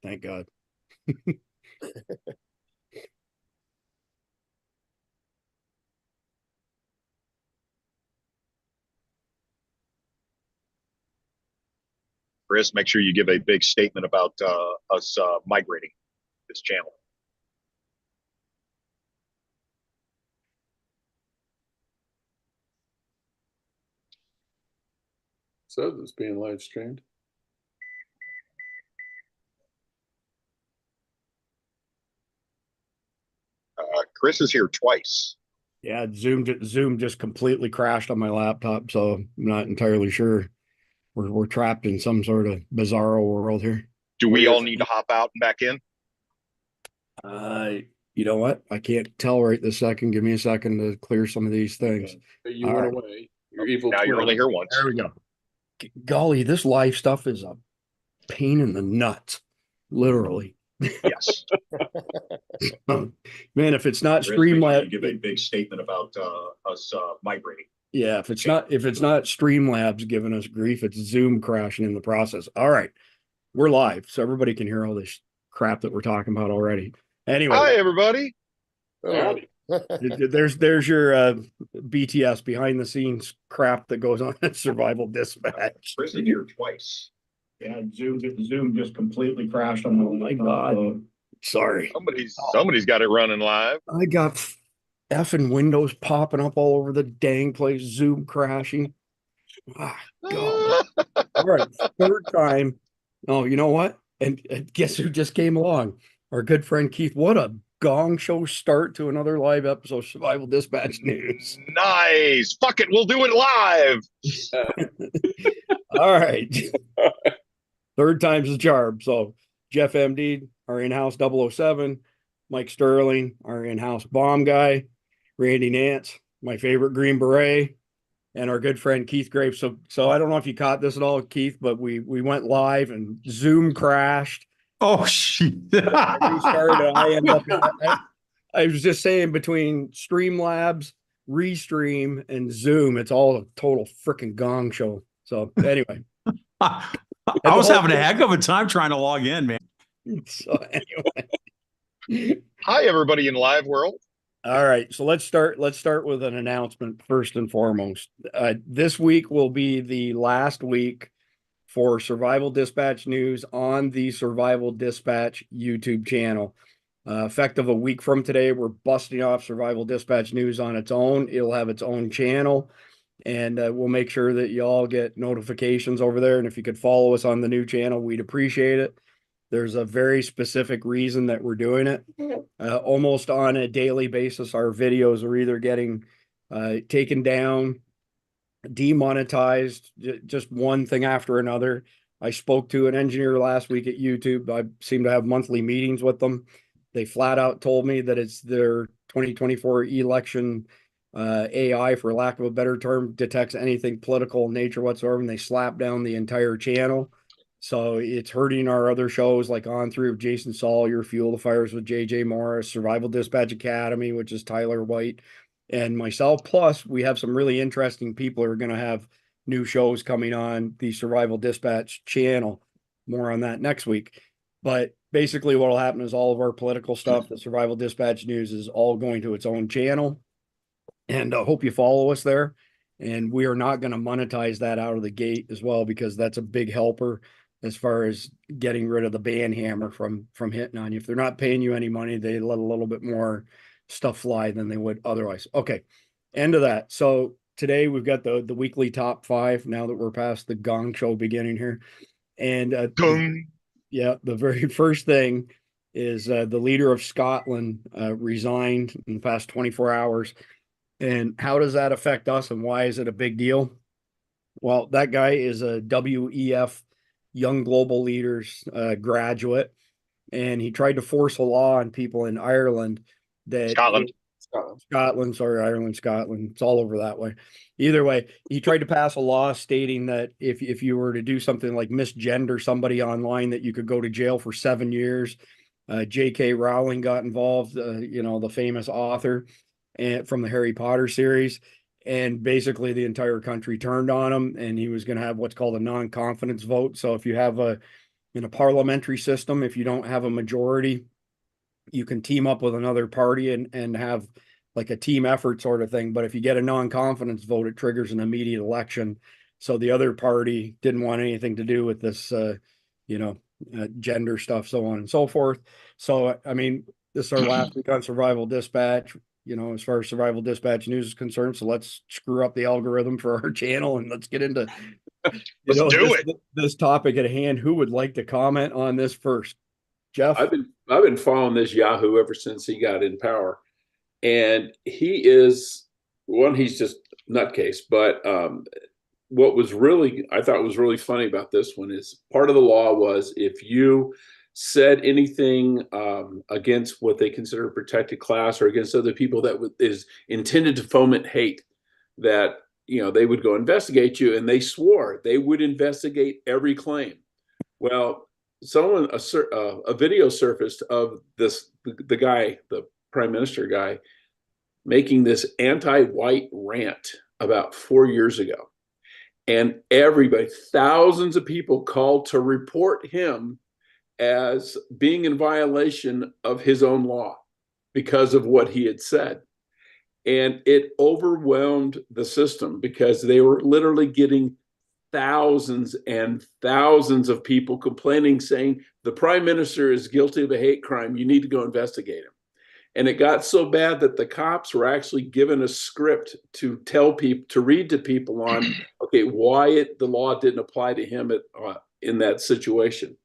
Thank God. Chris, make sure you give a big statement about us migrating this channel. So it's being live streamed. Chris is here twice. Yeah, Zoom just completely crashed on my laptop, so I'm not entirely sure. We're trapped in some sort of bizarro world here. Do we all need to hop out and back in? You know what? I can't tell right this second. Give me a second to clear some of these things. You all went away. Your evil now twin. You're only here once. There we go. Golly, this live stuff is a pain in the nuts, literally. Yes. Man, if it's not Streamlabs, give a big statement about us migrating. Yeah, if it's not Streamlabs giving us grief, it's Zoom crashing in the process. All right, we're live, so everybody can hear all this crap that we're talking about already. Anyway, hi everybody. There's your BTS behind the scenes crap that goes on at Survival Dispatch. Chris is here twice. Yeah, Zoom just completely crashed on me. Oh my God. Sorry. Somebody's got it running live. I got effing windows popping up all over the dang place, Zoom crashing. Ah, God. All right, third time. Oh, you know what? And guess who just came along? Our good friend Keith. What a gong show start to another live episode of Survival Dispatch News. Nice. Fuck it. We'll do it live. All right. Third time's the charm. So Jeff MD, our in-house 007, Mike Sterling, our in-house bomb guy, Randy Nance, my favorite Green Beret, and our good friend Keith Graves. So I don't know if you caught this at all, Keith, but we went live and Zoom crashed. Oh shit! I was just saying, between Streamlabs, Restream, and Zoom, it's all a total freaking gong show. So anyway, I was having a heck of a time trying to log in, man. So anyway, hi everybody in live world. All right, so let's start with an announcement first and foremost. This week will be the last week for Survival Dispatch News on the Survival Dispatch YouTube channel. Effective a week from today, we're busting off Survival Dispatch News on its own. It'll have its own channel, and we'll make sure that you all get notifications over there. And if you could follow us on the new channel, we'd appreciate it. There's a very specific reason that we're doing it. Almost on a daily basis, our videos are either getting taken down, demonetized, just one thing after another. I spoke to an engineer last week at YouTube. I seem to have monthly meetings with them. They flat out told me that it's their 2024 election AI, for lack of a better term, detects anything political in nature whatsoever, and they slap down the entire channel. So it's hurting our other shows like On Through Jason Sawyer, Fuel the Fires with JJ Morris, Survival Dispatch Academy, which is Tyler White, and myself. Plus, we have some really interesting people who are going to have new shows coming on the Survival Dispatch channel. More on that next week. But basically what will happen is all of our political stuff, the Survival Dispatch News, is all going to its own channel. And I hope you follow us there. And we are not going to monetize that out of the gate as well, because that's a big helper as far as getting rid of the ban hammer from hitting on you. If they're not paying you any money, they let a little bit more stuff fly than they would otherwise. Okay, end of that. So today we've got the weekly top 5 now that we're past the gong show beginning here. And the very first thing is the leader of Scotland resigned in the past 24 hours. And how does that affect us, and why is it a big deal? Well, that guy is a WEF Young Global Leaders graduate, and he tried to force a law on people in Ireland that Scotland, Ireland, Scotland, it's all over that way. Either way, he tried to pass a law stating that if you were to do something like misgender somebody online, that you could go to jail for 7 years. J.K. Rowling got involved, the famous author from the Harry Potter series. And basically the entire country turned on him, and he was going to have what's called a non-confidence vote. So if you have a in a parliamentary system, if you don't have a majority, you can team up with another party and have like a team effort sort of thing. But if you get a non-confidence vote, it triggers an immediate election. So the other party didn't want anything to do with this, gender stuff, so on and so forth. So, I mean, this is our last week on Survival Dispatch, as far as Survival Dispatch news is concerned. So let's screw up the algorithm for our channel and let's get into this topic at hand. Who would like to comment on this first? Jeff? I've been following this Yahoo ever since he got in power, and he is he's just nutcase. But what I thought was really funny about this one is part of the law was if you said anything against what they consider a protected class or against other people that is intended to foment hate, that they would go investigate you, and they swore they would investigate every claim. Well, a video surfaced of the guy, the prime minister guy, making this anti-white rant about 4 years ago. And thousands of people called to report him as being in violation of his own law because of what he had said. And it overwhelmed the system because they were literally getting thousands and thousands of people complaining, saying the prime minister is guilty of a hate crime. You need to go investigate him. And it got so bad that the cops were actually given a script to tell people, to read to people on, okay, why the law didn't apply to him in that situation.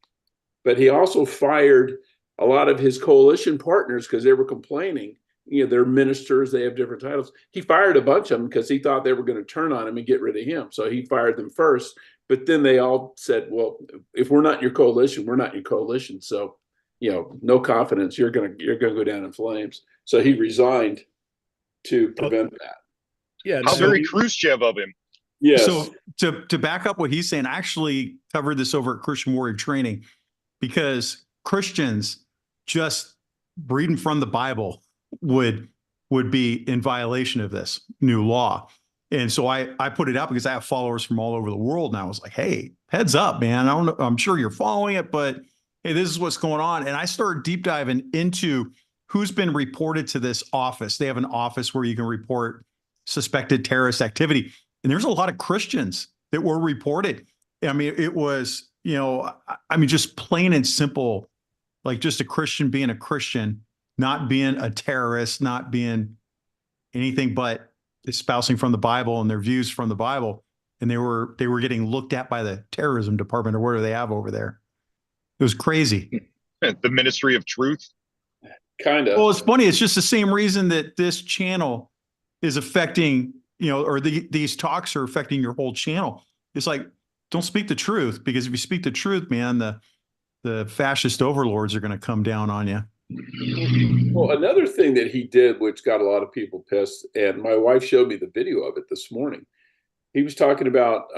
But he also fired a lot of his coalition partners because they were complaining. They're ministers, they have different titles. He fired a bunch of them because he thought they were going to turn on him and get rid of him. So he fired them first. But then they all said, well, if we're not in your coalition, we're not in your coalition. So, no confidence, you're going to go down in flames. So he resigned to prevent that. Yeah. How very Khrushchev of him. Yes. So to back up what he's saying, I actually covered this over at Christian Warrior Training because Christians just reading from the Bible would be in violation of this new law. And so I put it out because I have followers from all over the world. And I was like, hey, heads up, man. I don't know, I'm sure you're following it, but hey, this is what's going on. And I started deep diving into who's been reported to this office. They have an office where you can report suspected terrorist activity. And there's a lot of Christians that were reported. I mean, it was, just plain and simple, like just a Christian being a Christian, not being a terrorist, not being anything but espousing from the Bible and their views from the Bible. And they were getting looked at by the terrorism department or whatever they have over there. It was crazy. The Ministry of Truth. Kind of. Well, it's funny. It's just the same reason that this channel is affecting, or these talks are affecting your whole channel. It's like, don't speak the truth, because if you speak the truth, man, the fascist overlords are going to come down on you. Well, another thing that he did, which got a lot of people pissed, and my wife showed me the video of it this morning. He was talking about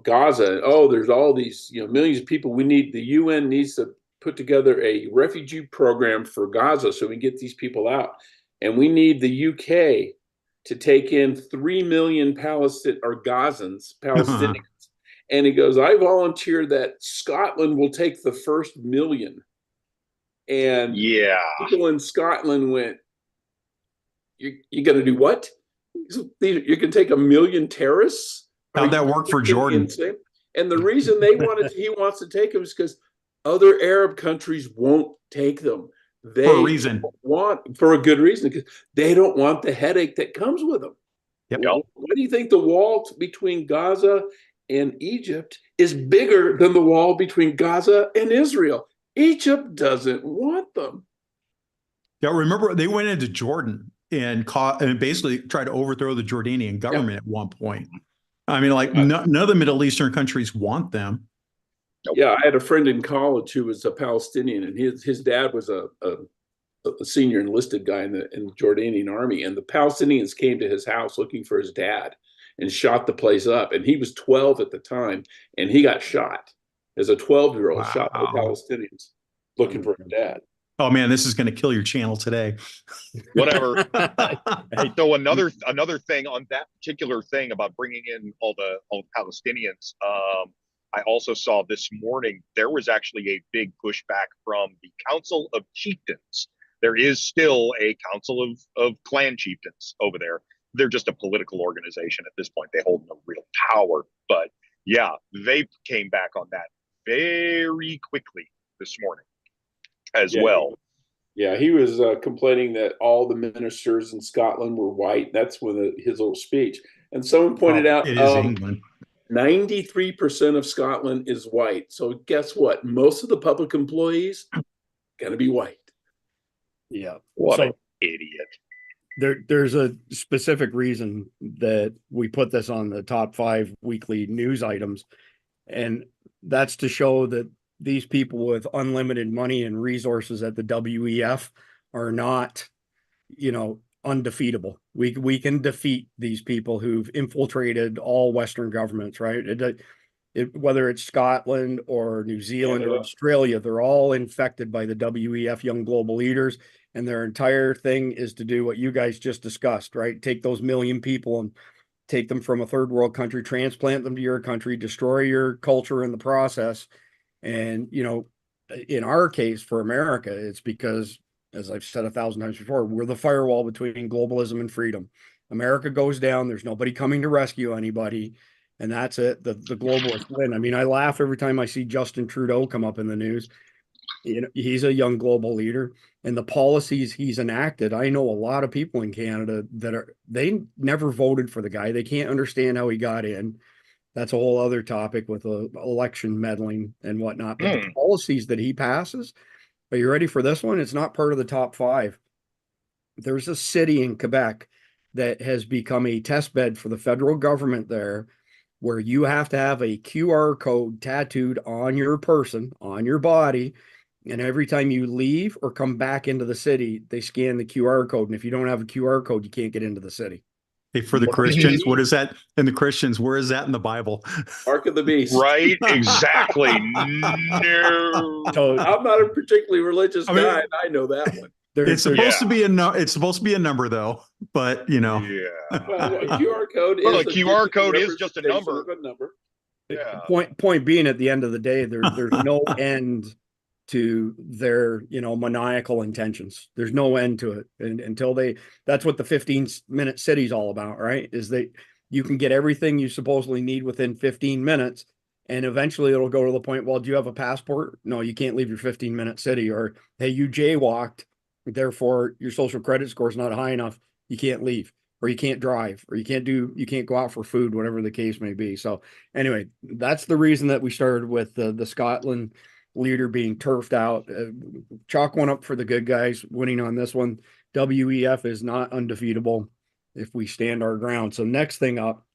Gaza. Oh, there's all these millions of people. The UN needs to put together a refugee program for Gaza so we can get these people out, and we need the UK to take in 3 million Palestinians. And he goes, I volunteer that Scotland will take the first 1 million. And people in Scotland went, you're going to do what? You can take 1 million terrorists? How'd that work for Jordan? Insane? And the reason he wants to take them is because other Arab countries won't take them. They for a reason. For a good reason, because they don't want the headache that comes with them. Yep. Why do you think the wall between Gaza and Egypt is bigger than the wall between Gaza and Israel? Egypt doesn't want them. Yeah, remember they went into Jordan and basically tried to overthrow the Jordanian government at one point. I mean, like none of the Middle Eastern countries want them. Yeah, I had a friend in college who was a Palestinian, and his dad was a senior enlisted guy in the Jordanian army, and the Palestinians came to his house looking for his dad and shot the place up. And he was 12 at the time, and he got shot as a 12-year-old, shot by Palestinians looking for his dad. Oh man, this is going to kill your channel today. Whatever. So another thing on that particular thing about bringing in all the Palestinians. I also saw this morning there was actually a big pushback from the Council of Chieftains. There is still a council of clan chieftains over there. They're just a political organization at this point. They hold no real power. But yeah, they came back on that very quickly this morning as well. Yeah, he was complaining that all the ministers in Scotland were white. That's with his little speech. And someone pointed out it is England. 93% of Scotland is white. So guess what? Most of the public employees going to be white. Yeah. What an idiot. There's a specific reason that we put this on the top 5 weekly news items. And that's to show that these people with unlimited money and resources at the WEF are not, undefeatable. We can defeat these people who've infiltrated all Western governments, right? Whether it's Scotland or New Zealand or Australia, they're all infected by the WEF Young Global Leaders. And their entire thing is to do what you guys just discussed, right? Take those million people and take them from a third world country, transplant them to your country, destroy your culture in the process. And, in our case for America, it's because, as I've said 1,000 times before, we're the firewall between globalism and freedom. America goes down. There's nobody coming to rescue anybody. And that's it. The globalists win. I mean, I laugh every time I see Justin Trudeau come up in the news. He's a young global leader, and the policies he's enacted. I know a lot of people in Canada they never voted for the guy. They can't understand how he got in. That's a whole other topic with election meddling and whatnot. But the policies that he passes, are you ready for this one? It's not part of the top 5. There's a city in Quebec that has become a test bed for the federal government there, where you have to have a QR code tattooed on your person, on your body. And every time you leave or come back into the city, they scan the QR code. And if you don't have a QR code, you can't get into the city. Hey, for the Christians, what is that? And the Christians, where is that in the Bible? Mark of the Beast. Right? Exactly. No. So I'm not a particularly religious guy, and I know that one. It's supposed to be it's supposed to be a number, though. But Yeah. Well, a QR code Well, is a QR code is just a number. Yeah. Point being, at the end of the day, there's no end to their, maniacal intentions. There's no end to it. And until that's what the 15-minute city's all about, right? Is that you can get everything you supposedly need within 15 minutes. And eventually it'll go to the point, well, do you have a passport? No, you can't leave your 15-minute city. Or, hey, you jaywalked, therefore your social credit score is not high enough. You can't leave, or you can't drive, or you can't go out for food, whatever the case may be. So anyway, that's the reason that we started with the Scotland leader being turfed out. Chalk one up for the good guys winning on this one. WEF is not undefeatable if we stand our ground. So next thing up,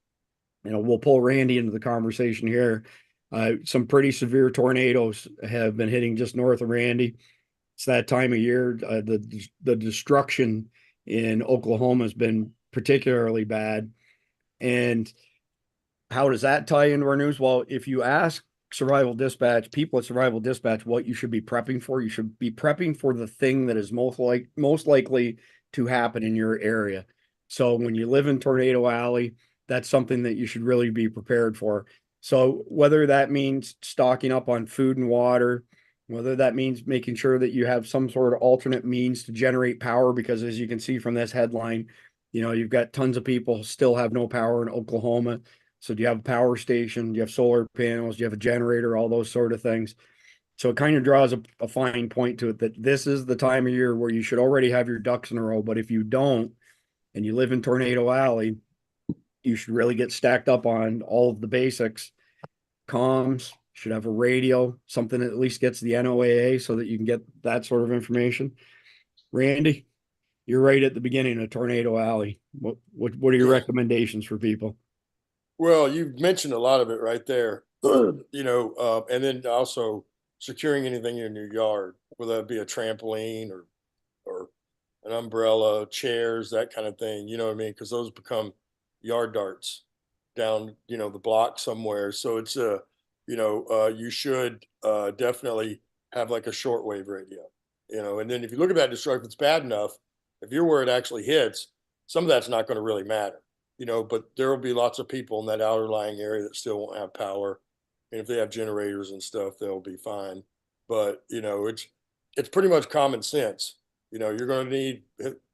we'll pull Randy into the conversation here. Some pretty severe tornadoes have been hitting just north of Randy. It's that time of year. The destruction in Oklahoma has been particularly bad. And how does that tie into our news? Well, if you ask Survival Dispatch, people at Survival Dispatch, what you should be prepping for, you should be prepping for the thing that is most likely to happen in your area. So when you live in Tornado Alley, that's something that you should really be prepared for. So whether that means stocking up on food and water, whether that means making sure that you have some sort of alternate means to generate power, because as you can see from this headline, you've got tons of people still have no power in Oklahoma. So do you have a power station? Do you have solar panels? Do you have a generator? All those sort of things. So it kind of draws a fine point to it that this is the time of year where you should already have your ducks in a row. But if you don't, and you live in Tornado Alley, you should really get stacked up on all of the basics. Comms, should have a radio, something that at least gets the NOAA so that you can get that sort of information. Randy, you're right at the beginning of Tornado Alley. What are your recommendations for people? Well, you've mentioned a lot of it right there, and then also securing anything in your yard, whether that be a trampoline or an umbrella, chairs, that kind of thing. You know what I mean? Because those become yard darts down, the block somewhere. So it's you should definitely have like a shortwave radio, and then if you look at that destruction, if it's bad enough, if you're where it actually hits, some of that's not going to really matter. But there will be lots of people in that outlying area that still won't have power. And if they have generators and stuff, they'll be fine. But, you know, it's pretty much common sense. You know, you're going to need,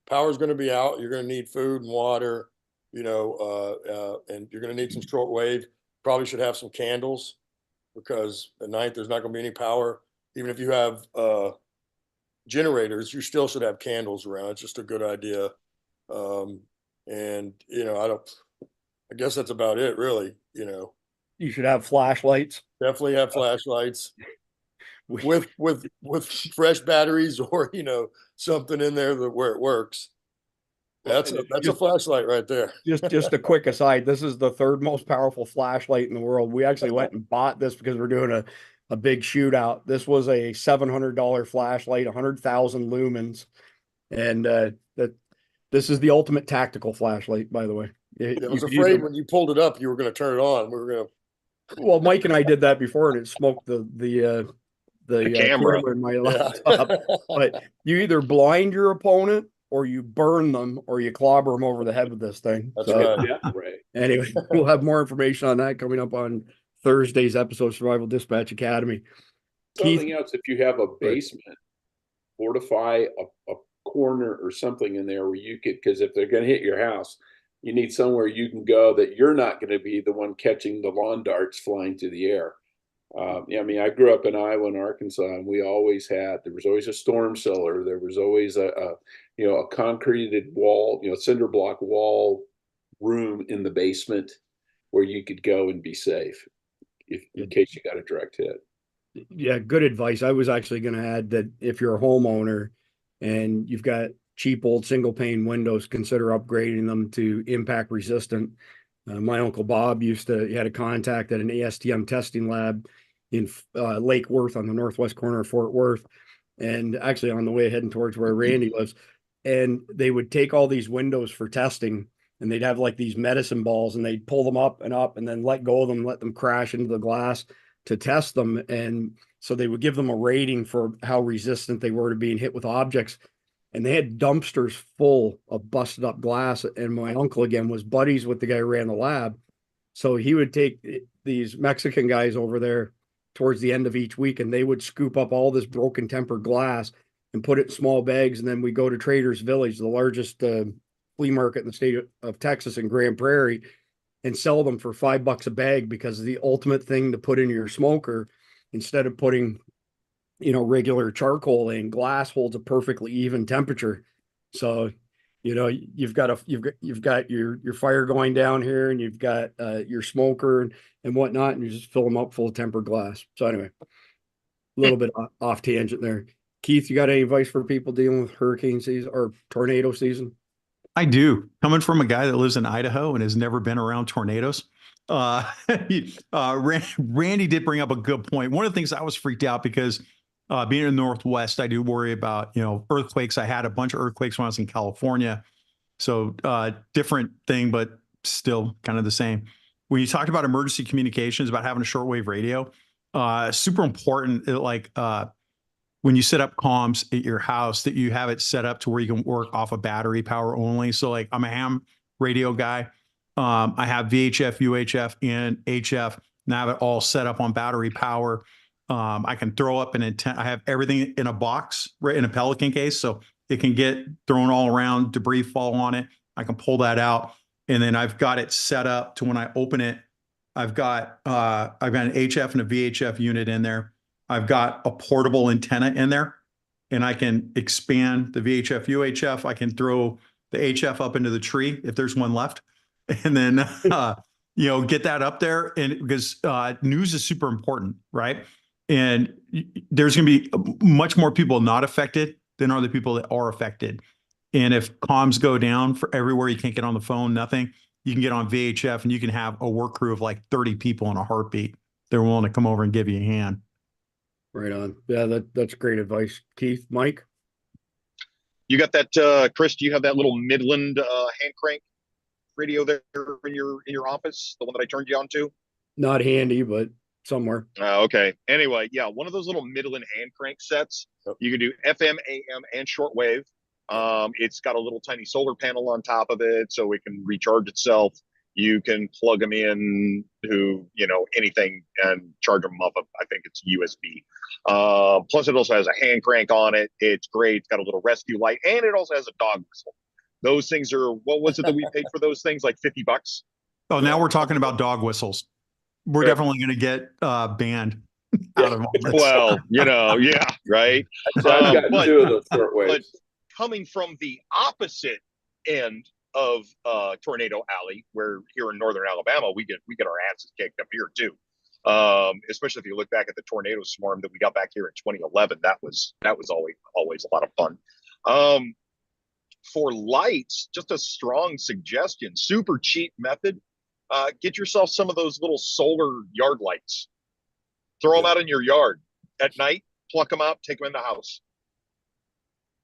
power's going to be out. You're going to need food and water, you know, and you're going to need some shortwave. Probably should have some candles, because at night there's not going to be any power. Even if you have generators, you still should have candles around. It's just a good idea. And, you know, I guess that's about it, really. You know, You should have flashlights. definitely have flashlights with fresh batteries, or, you know, something in there where it works. That's a flashlight right there. Just a quick aside. This is the third most powerful flashlight in the world. We actually went and bought this because we're doing a big shootout. This was a $700 flashlight, 100,000 lumens. And this is the ultimate tactical flashlight, by the way. I was afraid when you pulled it up, you were going to turn it on. We were going to. Well, Mike and I did that before, and it smoked the camera in my laptop. But you either blind your opponent, or you burn them, or you clobber them over the head with this thing. That's right. Yeah, right. Anyway, we'll have more information on that coming up on Thursday's episode of Survival Dispatch Academy. Something else, if you have a basement, fortify a corner or something in there where you could, because if they're going to hit your house, you need somewhere you can go that you're not going to be the one catching the lawn darts flying through the air. I mean, I grew up in Iowa and Arkansas, and there was always a storm cellar. There was always a concreted wall, cinder block wall room in the basement where you could go and be safe in case you got a direct hit. Yeah, good advice. I was actually going to add that if you're a homeowner and you've got cheap old single pane windows, consider upgrading them to impact resistant. My Uncle Bob he had a contact at an ASTM testing lab in Lake Worth on the northwest corner of Fort Worth, and actually on the way heading towards where Randy lives. And they would take all these windows for testing, and they'd have like these medicine balls, and they'd pull them up and then let go of them, let them crash into the glass to test them. And so they would give them a rating for how resistant they were to being hit with objects. And they had dumpsters full of busted up glass. And my uncle, again, was buddies with the guy who ran the lab. So he would take these Mexican guys over there towards the end of each week, and they would scoop up all this broken tempered glass and put it in small bags. And then we go to Traders Village, the largest flea market in the state of Texas in Grand Prairie, and sell them for $5 a bag, because the ultimate thing to put in your smoker, instead of putting regular charcoal in, glass holds a perfectly even temperature. So, you've got your fire going down here, and you've got your smoker and whatnot, and you just fill them up full of tempered glass. So anyway, a little bit off tangent there. Keith, you got any advice for people dealing with hurricane season or tornado season? I do. Coming from a guy that lives in Idaho and has never been around tornadoes. Randy did bring up a good point. One of the things I was freaked out because being in the Northwest, I do worry about, earthquakes. I had a bunch of earthquakes when I was in California. So different thing, but still kind of the same. When you talked about emergency communications, about having a shortwave radio, super important. When you set up comms at your house, that you have it set up to where you can work off of battery power only. So like I'm a ham radio guy. I have VHF, UHF, and HF, and I have it all set up on battery power. I can throw up an antenna. I have everything in a box, right, in a Pelican case, so it can get thrown all around, debris fall on it. I can pull that out, and then I've got it set up to when I open it, I've got an HF and a VHF unit in there. I've got a portable antenna in there, and I can expand the VHF, UHF. I can throw the HF up into the tree if there's one left, and then get that up there. And because news is super important, right? And there's going to be much more people not affected than are the people that are affected. And if comms go down for everywhere, you can't get on the phone, nothing, you can get on VHF, and you can have a work crew of like 30 people in a heartbeat. They're willing to come over and give you a hand. Right on. Yeah, that's great advice. Keith, Mike? You got that, Chris, do you have that little Midland hand crank radio there in your office? The one that I turned you on to? Not handy, but somewhere. Okay. Anyway, yeah, one of those little Midland hand crank sets. You can do FM, AM, and shortwave. It's got a little tiny solar panel on top of it, so it can recharge itself. You can plug them in to, anything and charge them off of, I think it's USB. Plus it also has a hand crank on it. It's great. It's got a little rescue light, and it also has a dog whistle. Those things are, what was it that we paid for those things? Like $50? Oh, now we're talking about dog whistles. We're definitely going to get banned out of all this. Well, yeah, right. I've got but- two of those short But waves. coming from the opposite end of Tornado Alley, where here in northern Alabama we get our asses kicked up here too. Especially if you look back at the tornado swarm that we got back here in 2011, that was always a lot of fun. For lights, just a strong suggestion, super cheap method. Get yourself some of those little solar yard lights. Throw them out in your yard at night, pluck them out, take them in the house.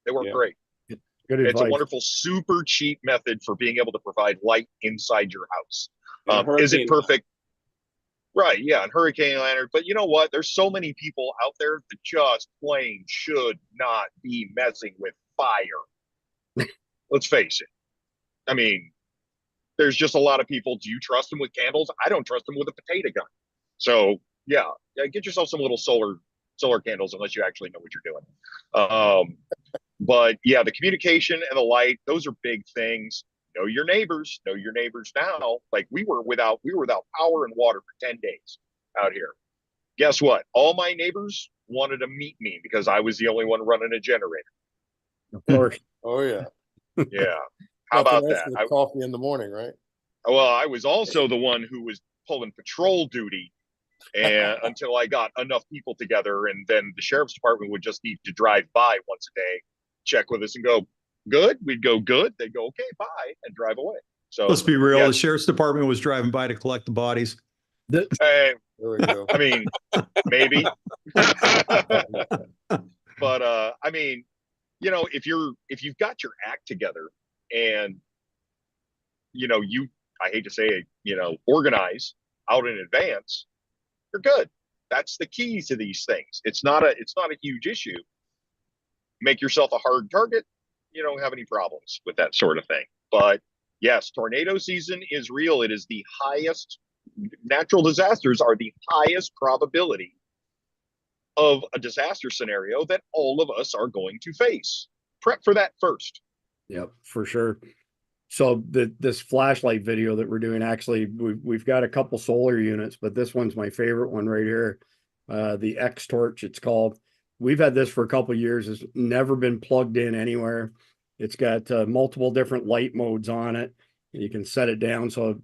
They work great. Good It's advice. a wonderful, super cheap method for being able to provide light inside your house. And Is it hurricane- perfect? Right, yeah, and hurricane lantern. But you know what? There's so many people out there that just plain should not be messing with fire. Let's face it. I mean, there's just a lot of people. Do you trust them with candles? I don't trust them with a potato gun. So yeah, get yourself some little solar candles, unless you actually know what you're doing. But yeah, the communication and the light, those are big things. Know your neighbors now. Like we were without power and water for 10 days out here. Guess what? All my neighbors wanted to meet me because I was the only one running a generator. Of course. Oh yeah. Yeah. How Nothing about else that? but coffee in the morning, right? Well, I was also the one who was pulling patrol duty and until I got enough people together, and then the sheriff's department would just need to drive by once a day, check with us and go, good. We'd go, good. They'd go, okay, bye, and drive away. So Let's be real. yeah. The sheriff's department was driving by to collect the bodies. Hey, There we go. I mean, maybe. But I mean, if you've got your act together and I hate to say it, organize out in advance, you're good. That's the key to these things. It's not a huge issue. Make yourself a hard target. You don't have any problems with that sort of thing. But yes, tornado season is real. It is the highest. Natural disasters are the highest probability of a disaster scenario that all of us are going to face. Prep for that first. Yep, for sure. So this flashlight video that we're doing, actually, we've got a couple solar units, but this one's my favorite one right here. The X torch, it's called. We've had this for a couple years. It's never been plugged in anywhere. It's got multiple different light modes on it. You can set it down so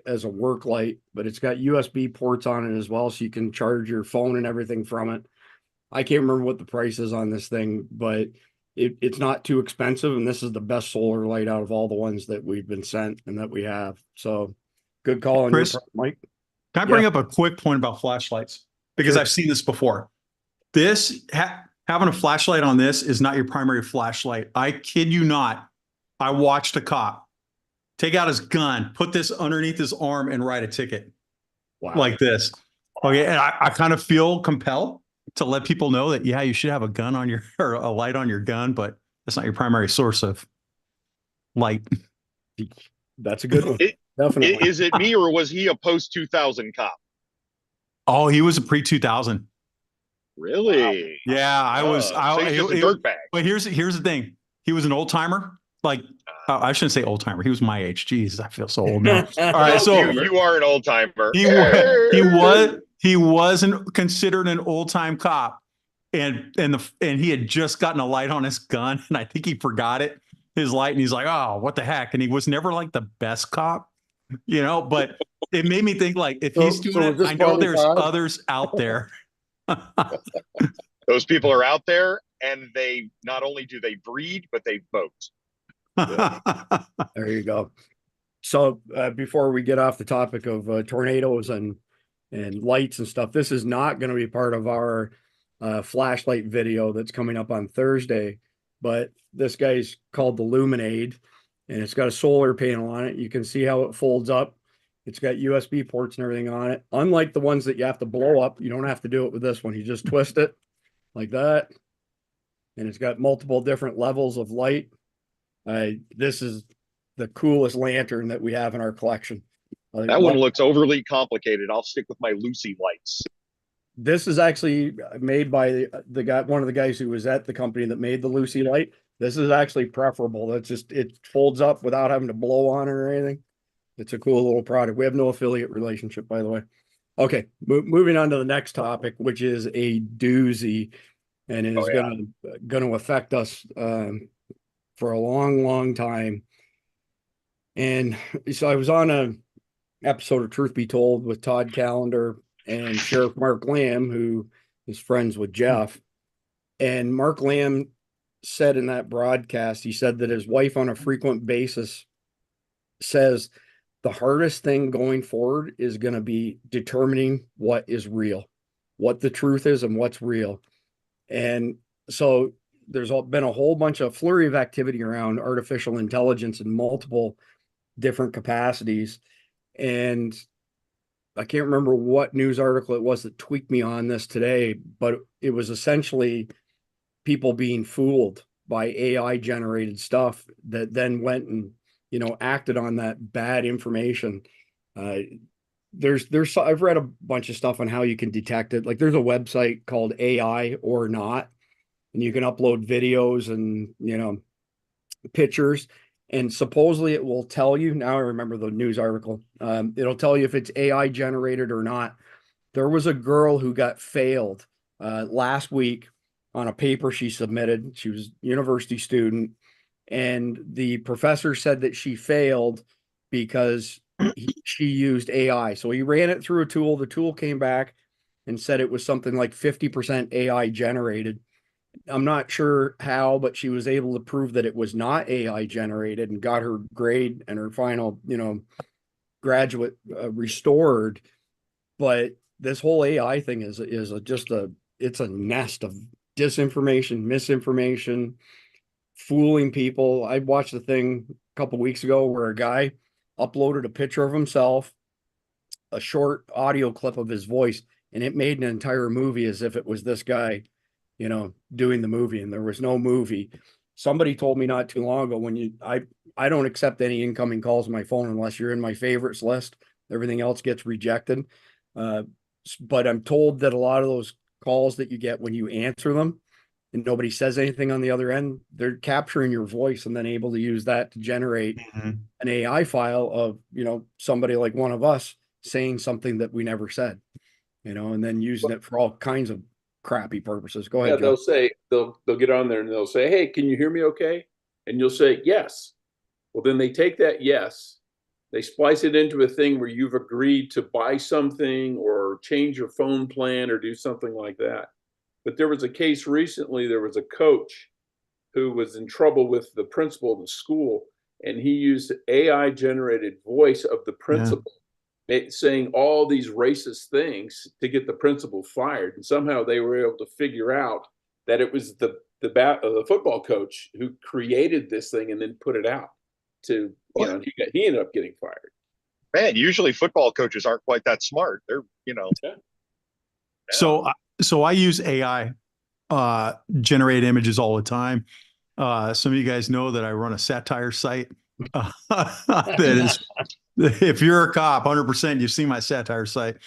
as a work light, but it's got USB ports on it as well, so you can charge your phone and everything from it. I can't remember what the price is on this thing, but it's not too expensive, and this is the best solar light out of all the ones that we've been sent and that we have. So good call on your Chris? part, Mike. Can I bring up a quick point about flashlights? Because Sure. I've seen this before. Having a flashlight on this is not your primary flashlight. I kid you not. I watched a cop take out his gun, put this underneath his arm, and write a ticket Wow. like this. Okay, and I kind of feel compelled to let people know that, yeah, you should have a gun on your, or a light on your gun, but that's not your primary source of light. That's a good one. Definitely. Is it me, or was he a post 2000 cop? Oh, he was a pre-2000. Really? Yeah, I was. So he's just a dirtbag. But here's the thing. He was an old timer. Like, I shouldn't say old timer. He was my age. Jeez, I feel so old now. All right, so you are an old timer. he wasn't considered an old time cop, and he had just gotten a light on his gun, and I think he forgot his light, and he's like, oh, what the heck? And he was never like the best cop, but it made me think, like, if he's doing it, I know there's others out there. Those people are out there, and they not only do they breed, but they vote. There you go. So before we get off the topic of tornadoes and lights and stuff, this is not going to be part of our flashlight video that's coming up on Thursday, but this guy's called the Luminade, and it's got a solar panel on it. You can see how it folds up. It's got USB ports and everything on it. Unlike the ones that you have to blow up, you don't have to do it with this one. You just twist it like that, and it's got multiple different levels of light. This is the coolest lantern that we have in our collection. That one looks overly complicated. I'll stick with my Lucy lights. This is actually made by the guy, one of the guys who was at the company that made the Lucy light. This is actually preferable. That's just, it folds up without having to blow on it or anything. It's a cool little product. We have no affiliate relationship, by the way. Okay, moving on to the next topic, which is a doozy, and is going to affect us for a long, long time. And so I was on a episode of Truth Be Told with Todd Callender and Sheriff Mark Lamb, who is friends with Jeff. And Mark Lamb said in that broadcast, he said that his wife on a frequent basis says the hardest thing going forward is going to be determining what is real, what the truth is and what's real. And so there's been a whole bunch of flurry of activity around artificial intelligence in multiple different capacities. And I can't remember what news article it was that tweaked me on this today, but it was essentially people being fooled by AI generated stuff that then went and, you know, acted on that bad information. I've read a bunch of stuff on how you can detect it. Like there's a website called AI or Not, and you can upload videos and, you know, pictures, and supposedly it will tell you. Now I remember the news article. It'll tell you if it's AI generated or not. There was a girl who got failed last week on a paper she submitted. She was a university student, and the professor said that she failed because she used AI. So he ran it through a tool. The tool came back and said it was something like 50% AI generated. I'm not sure how, but she was able to prove that it was not AI generated and got her grade and her final, you know, graduate restored. But this whole AI thing is it's a nest of disinformation, misinformation, fooling people. I watched a thing a couple of weeks ago where a guy uploaded a picture of himself, a short audio clip of his voice, and it made an entire movie as if it was this guy, you know, doing the movie, and there was no movie. Somebody told me not too long ago, I don't accept any incoming calls on my phone unless you're in my favorites list. Everything else gets rejected. But I'm told that a lot of those calls that you get when you answer them and nobody says anything on the other end, they're capturing your voice and then able to use that to generate an AI file of, you know, somebody like one of us saying something that we never said, you know, and then using it for all kinds of crappy purposes. Go ahead. Yeah, they'll say, they'll get on there and they'll say, hey, can you hear me okay? And you'll say, yes. Well, then they take that yes, they splice it into a thing where you've agreed to buy something or change your phone plan or do something like that. But there was a case recently, there was a coach who was in trouble with the principal of the school, and he used AI generated voice of the principal. Saying all these racist things to get the principal fired, and somehow they were able to figure out that it was the football coach who created this thing and then put it out to, you know, he ended up getting fired. Man, usually football coaches aren't quite that smart. They're, you know. Yeah. So I use AI generate images all the time. Some of you guys know that I run a satire site that is. If you're a cop, 100%, you've seen my satire site.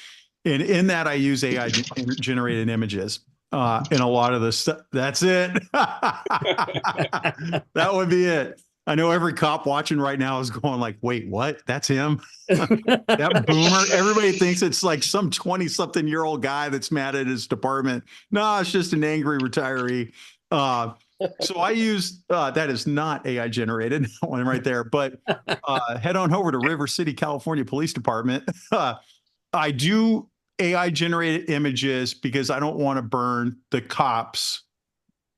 And in that, I use AI generated images. And a lot of the stuff, that's it. That would be it. I know every cop watching right now is going like, wait, what? That's him? That boomer? Everybody thinks it's like some 20-something-year-old guy that's mad at his department. No, it's just an angry retiree. So I use, that is not AI generated, that one right there, but head on over to River City, California Police Department. I do AI generated images because I don't want to burn the cops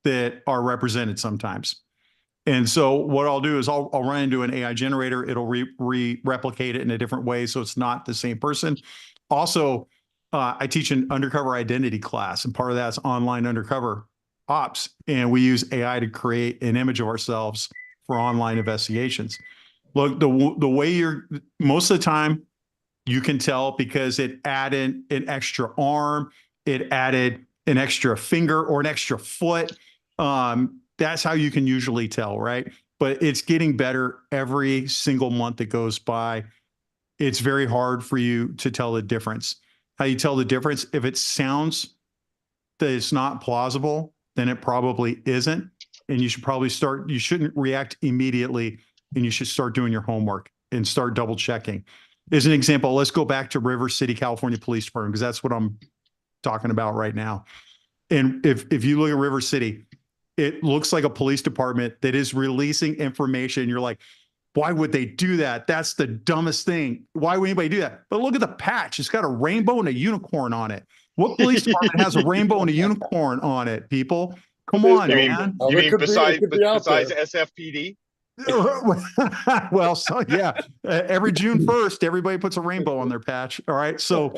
that are represented sometimes. And so what I'll do is I'll run into an AI generator. It'll replicate it in a different way, so it's not the same person. Also, I teach an undercover identity class, and part of that's online undercover ops, and we use AI to create an image of ourselves for online investigations. Look, the way most of the time you can tell because it added an extra arm, it added an extra finger or an extra foot. That's how you can usually tell, right? but it's getting better every single month that goes by. It's very hard for you to tell the difference. How you tell the difference? If it sounds that it's not plausible, then it probably isn't. And you should probably you shouldn't react immediately, and you should start doing your homework and start double checking. As an example, let's go back to River City, California Police Department, because that's what I'm talking about right now. And if you look at River City, it looks like a police department that is releasing information. You're like, why would they do that? That's the dumbest thing. Why would anybody do that? But look at the patch. It's got a rainbow and a unicorn on it. What police department has a rainbow and a unicorn on it, people? Come on, man. You mean besides SFPD? Well, so yeah, every June 1st, everybody puts a rainbow on their patch. All right. So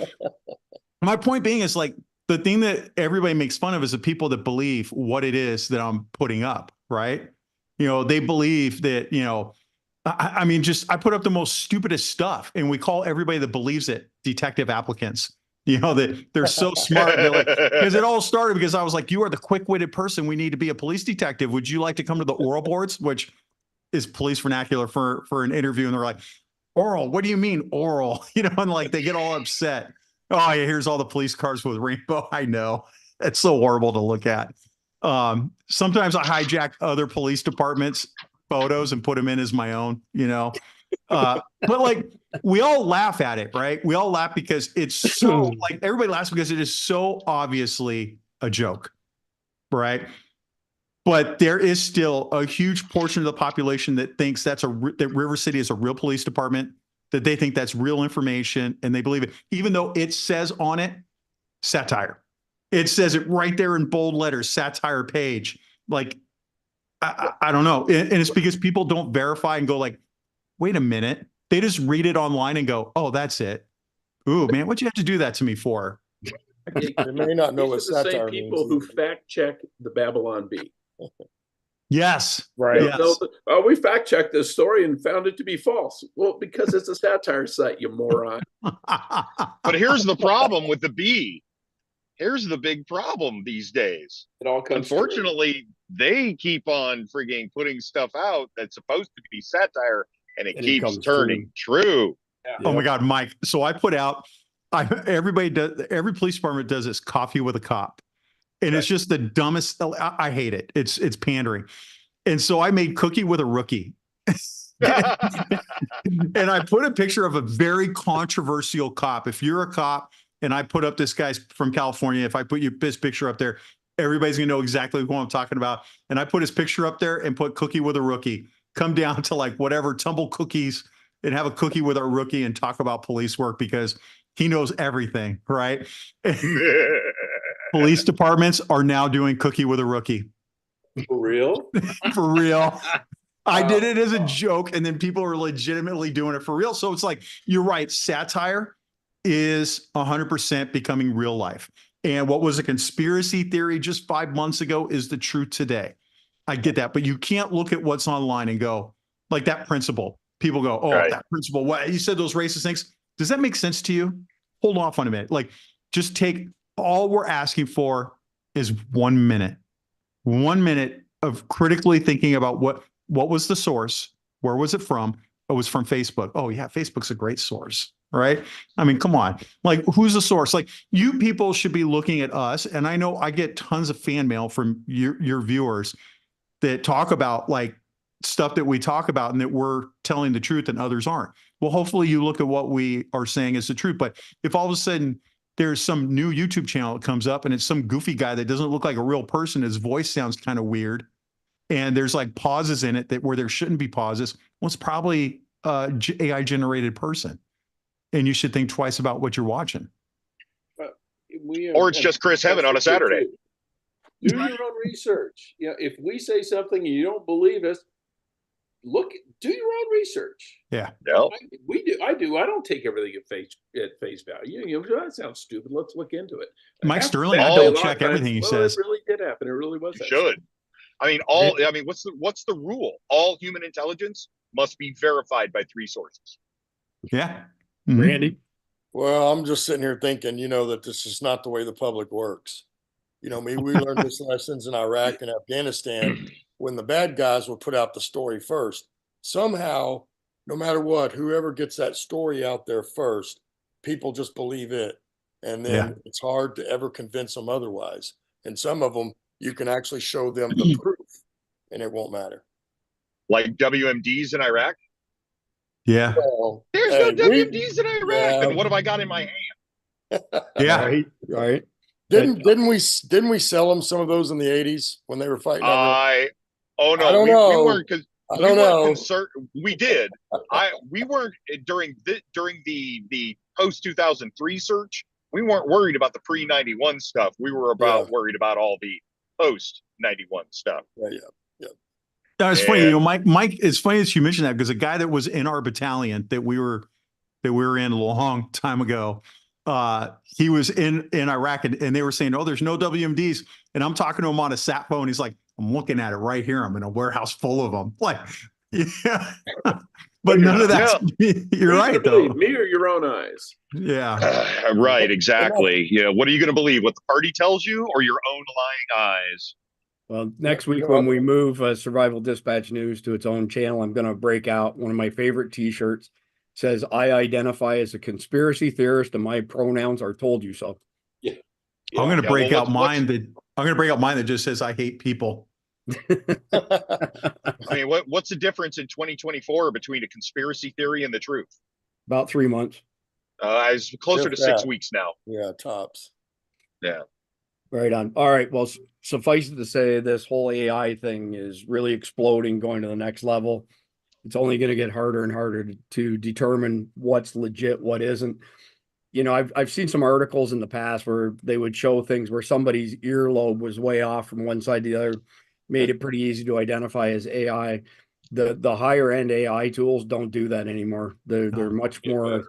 my point being is like the thing that everybody makes fun of is the people that believe what it is that I'm putting up. Right. You know, they believe that, you know, I mean, I put up the most stupidest stuff and we call everybody that believes it detective applicants. You know, that they're so smart. They're like, because it all started because I was like, you are the quick-witted person. We need to be a police detective. Would you like to come to the oral boards, which is police vernacular for an interview? And they're like, oral, what do you mean oral? You know, and like they get all upset. Oh, yeah, here's all the police cars with rainbow. I know. It's so horrible to look at. Sometimes I hijack other police departments' photos and put them in as my own, you know. But like we all laugh at it, right? We all laugh because it's so like everybody laughs because it is so obviously a joke, right? But there is still a huge portion of the population that thinks that River City is a real police department, that they think that's real information and they believe it, even though it says on it satire. It says it right there in bold letters, satire page. Like I don't know, and it's because people don't verify and go like, wait a minute. They just read it online and go, oh, that's it. Ooh, man, what'd you have to do that to me for? They may not know what These are the satire same people means. who fact check the Babylon Bee. Yes. Right. Yes. We fact checked this story and found it to be false. Well, because it's a satire site, you moron. But here's the problem with the Bee. Here's the big problem these days. It all comes Unfortunately, they keep on frigging putting stuff out that's supposed to be satire, and it keeps turning true. Yeah. Oh my God, Mike. So I put out, everybody does, every police department does this coffee with a cop. And it's just the dumbest. I hate it. It's pandering. And so I made cookie with a rookie. And I put a picture of a very controversial cop. If you're a cop and I put up this guy's from California, if I put this picture up there, everybody's gonna know exactly who I'm talking about. And I put his picture up there and put cookie with a rookie. Come down to like whatever, tumble cookies and have a cookie with a rookie and talk about police work because he knows everything, right? Police departments are now doing cookie with a rookie. For real? For real. I did it as a joke, and then people are legitimately doing it for real. So it's like, you're right. Satire is 100% becoming real life. And what was a conspiracy theory just 5 months ago is the truth today. I get that. But you can't look at what's online and go, like that principal. People go, oh, right. That principal. What you said, those racist things. Does that make sense to you? Hold off on a minute. Like, just take, all we're asking for is 1 minute. 1 minute of critically thinking about what was the source? Where was it from? It was from Facebook. Oh yeah, Facebook's a great source, right? I mean, come on. Like, who's the source? Like, you people should be looking at us. And I know I get tons of fan mail from your viewers that talk about like stuff that we talk about and that we're telling the truth and others aren't. Well, hopefully you look at what we are saying as the truth. But if all of a sudden there's some new YouTube channel that comes up and it's some goofy guy that doesn't look like a real person, his voice sounds kind of weird, and there's like pauses in it where there shouldn't be pauses, well, it's probably AI generated person. And you should think twice about what you're watching. Or it's just Chris Heaven on a Saturday. Do your own research. You know, if we say something and you don't believe us, do your own research. Yeah. No. I do. I don't take everything at face value. You know, that sounds stupid. Let's look into it. Mike Sterling, I double check everything he says. It really did happen. It really was. You should. I mean, what's the rule? All human intelligence must be verified by 3 sources. Yeah. Mm-hmm. Randy? Well, I'm just sitting here thinking, that this is not the way the public works. We learned this lessons in Iraq and Afghanistan. when the bad guys will put out the story first. Somehow, no matter what, whoever gets that story out there first, people just believe it. And then it's hard to ever convince them otherwise. And some of them, you can actually show them the proof and it won't matter. Like WMDs in Iraq. Yeah. Well, There's no WMDs in Iraq. yeah. Then what have I got in my hand? Yeah. Right. Didn't we sell them some of those in the 80s when they were fighting? Oh no, I don't we know. weren't, because I don't know. We did. We weren't during the post 2003 search. We weren't worried about the pre 91 stuff. We were worried about all the post 91 stuff. Yeah. It's funny, you know, Mike. It's funny that you mentioned that, because a guy that was in our battalion that we were in a long time ago, he was in Iraq, and they were saying, "Oh, there's no WMDs," and I'm talking to him on a sat phone. He's like, "I'm looking at it right here. I'm in a warehouse full of them." Like, yeah, but none of that. You're right, though. Me or your own eyes? Yeah, right, exactly. Yeah, what are you going to believe? What the party tells you, or your own lying eyes? Well, next week when we move Survival Dispatch News to its own channel, I'm going to break out one of my favorite T-shirts. It says, "I identify as a conspiracy theorist, and my pronouns are told you so." Yeah. I'm going to break out mine that just says, "I hate people." I mean, what's the difference in 2024 between a conspiracy theory and the truth? About 3 months. It's closer to 6 weeks now. Yeah, tops. Yeah. Right on. All right. Well, suffice it to say, this whole AI thing is really exploding, going to the next level. It's only going to get harder and harder to determine what's legit, what isn't. You know, I've seen some articles in the past where they would show things where somebody's earlobe was way off from one side to the other, made it pretty easy to identify as AI. The higher end AI tools don't do that anymore. They're much more.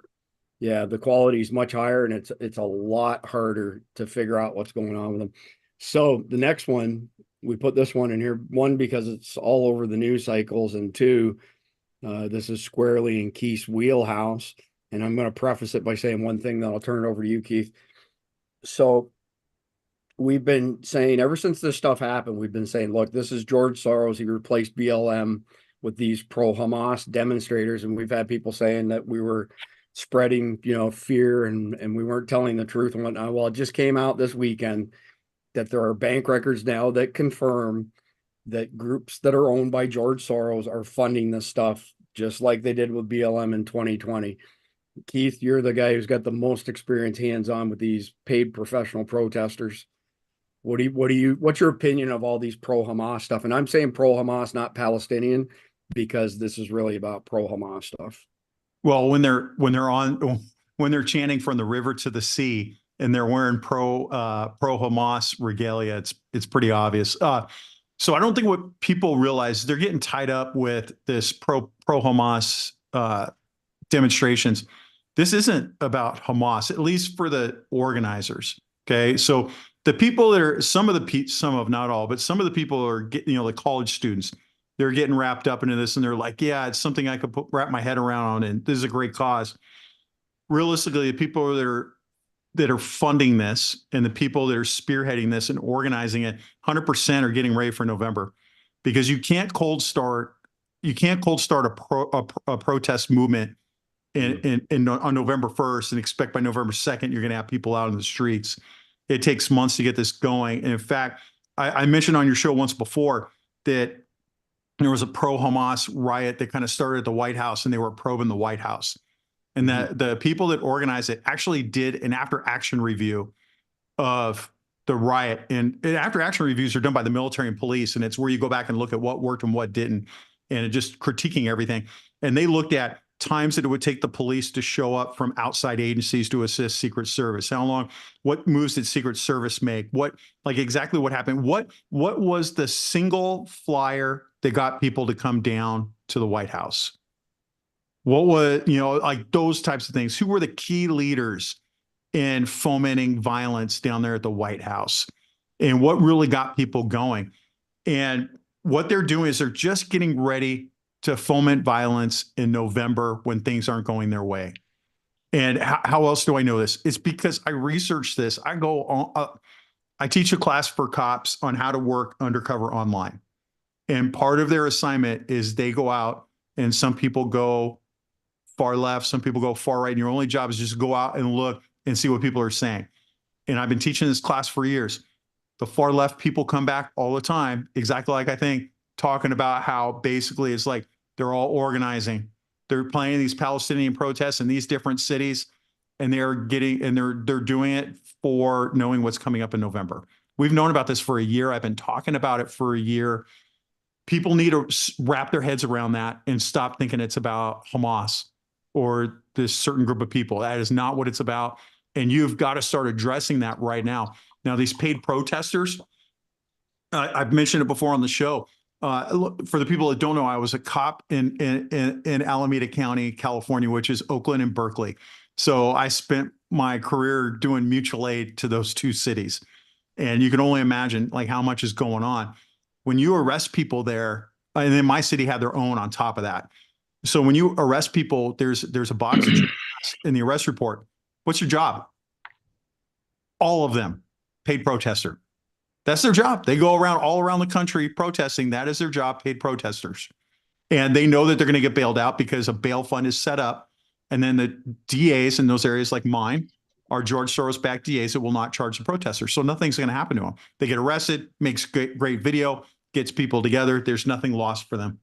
Yeah, the quality is much higher, and it's a lot harder to figure out what's going on with them. So the next one, we put this one in here, one, because it's all over the news cycles, and two, this is squarely in Keith's wheelhouse. And I'm going to preface it by saying one thing, then I'll turn it over to you, Keith. So we've been saying, ever since this stuff happened, we've been saying, look, this is George Soros. He replaced BLM with these pro-Hamas demonstrators, and we've had people saying that we were spreading, you know, fear and we weren't telling the truth and whatnot. Well, it just came out this weekend that there are bank records now that confirm that groups that are owned by George Soros are funding this stuff, just like they did with BLM in 2020. Keith, you're the guy who's got the most experience hands-on with these paid professional protesters. What's your opinion of all these pro-Hamas stuff? And I'm saying pro-Hamas, not Palestinian, because this is really about pro-Hamas stuff. Well, when they're chanting from the river to the sea and they're wearing pro Hamas regalia, it's pretty obvious. So I don't think what people realize is they're getting tied up with this pro Hamas demonstrations. This isn't about Hamas, at least for the organizers. Okay, so the people that are some of not all, but some of the people are getting, you know, the college students. They're getting wrapped up into this, and they're like, yeah, it's something I could wrap my head around, and this is a great cause. Realistically, the people that are funding this and the people that are spearheading this and organizing it 100% are getting ready for November, because you can't cold start a protest movement on November 1st and expect by November 2nd you're going to have people out in the streets. It takes months to get this going. And in fact, I mentioned on your show once before that there was a pro-Hamas riot that kind of started at the White House, and they were probing the White House. And that the people that organized it actually did an after-action review of the riot. And after-action reviews are done by the military and police, and it's where you go back and look at what worked and what didn't, and just critiquing everything. And they looked at times that it would take the police to show up from outside agencies to assist Secret Service. How long, what moves did Secret Service make? Exactly what happened? What was the single flyer that got people to come down to the White House? What was, like those types of things? Who were the key leaders in fomenting violence down there at the White House? And what really got people going? And what they're doing is they're just getting ready to foment violence in November when things aren't going their way. And how else do I know this? It's because I researched this. I teach a class for cops on how to work undercover online. And part of their assignment is they go out, and some people go far left, some people go far right. And your only job is just go out and look and see what people are saying. And I've been teaching this class for years. The far left people come back all the time, exactly like I think, talking about how basically it's like they're all organizing. They're planning these Palestinian protests in these different cities, and they're doing it for knowing what's coming up in November. We've known about this for a year. I've been talking about it for a year. People need to wrap their heads around that and stop thinking it's about Hamas or this certain group of people. That is not what it's about. And you've got to start addressing that right now. Now, these paid protesters, I've mentioned it before on the show. For the people that don't know, I was a cop in Alameda County, California, which is Oakland and Berkeley. So I spent my career doing mutual aid to those two cities. And you can only imagine like how much is going on. When you arrest people there, and then my city had their own on top of that. So when you arrest people, there's a box that you press in the arrest report. What's your job? All of them, paid protester. That's their job. They go around all around the country protesting. That is their job, paid protesters. And they know that they're going to get bailed out because a bail fund is set up. And then the DAs in those areas like mine are George Soros-backed DAs that will not charge the protesters. So nothing's going to happen to them. They get arrested, makes great video, gets people together. There's nothing lost for them.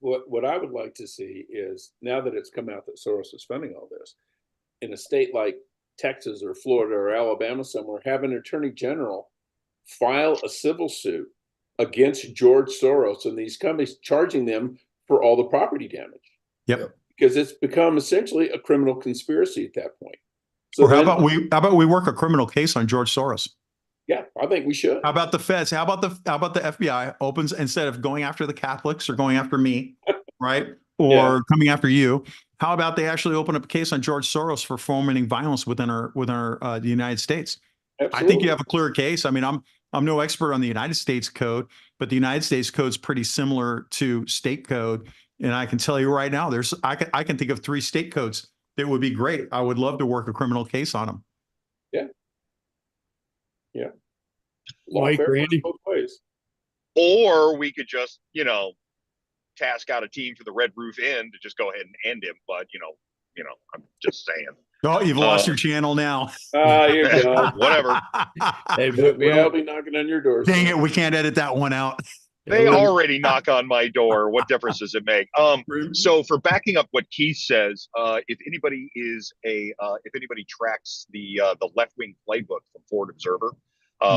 What I would like to see is, now that it's come out that Soros is funding all this, in a state like Texas or Florida or Alabama somewhere, have an attorney general file a civil suit against George Soros and these companies, charging them for all the property damage. Yep. Because it's become essentially a criminal conspiracy at that point. So or how about we work a criminal case on George Soros? Yeah, I think we should. How about the feds? How about the FBI opens, instead of going after the Catholics or going after me, right? Or coming after you, how about they actually open up a case on George Soros for fomenting violence within the United States? Absolutely. I think you have a clear case. I mean, I'm no expert on the United States code, but the United States code is pretty similar to state code. And I can tell you right now, I can think of 3 state codes that would be great. I would love to work a criminal case on them. Yeah. Yeah. Mike, Randy. Both ways. Or we could just, task out a team for the Red Roof Inn to just go ahead and end him. But, I'm just saying. Oh, you've lost your channel now. You go. Whatever. Hey, I'll be knocking on your door. Dang it, we can't edit that one out. They already knock on my door. What difference does it make? So for backing up what Keith says, if anybody tracks the left-wing playbook from Forward Observer,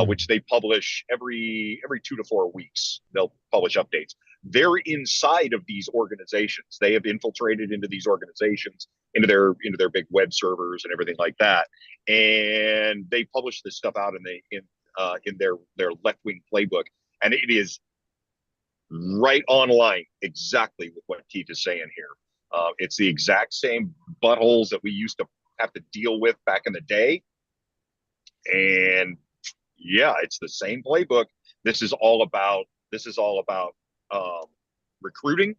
which they publish every 2 to 4 weeks, they'll publish updates. They're inside of these organizations. They have infiltrated into these organizations, into their big web servers and everything like that. And they publish this stuff out in their left-wing playbook, and it is right on line exactly with what Keith is saying here. It's the exact same buttholes that we used to have to deal with back in the day. And yeah, it's the same playbook. This is all about recruiting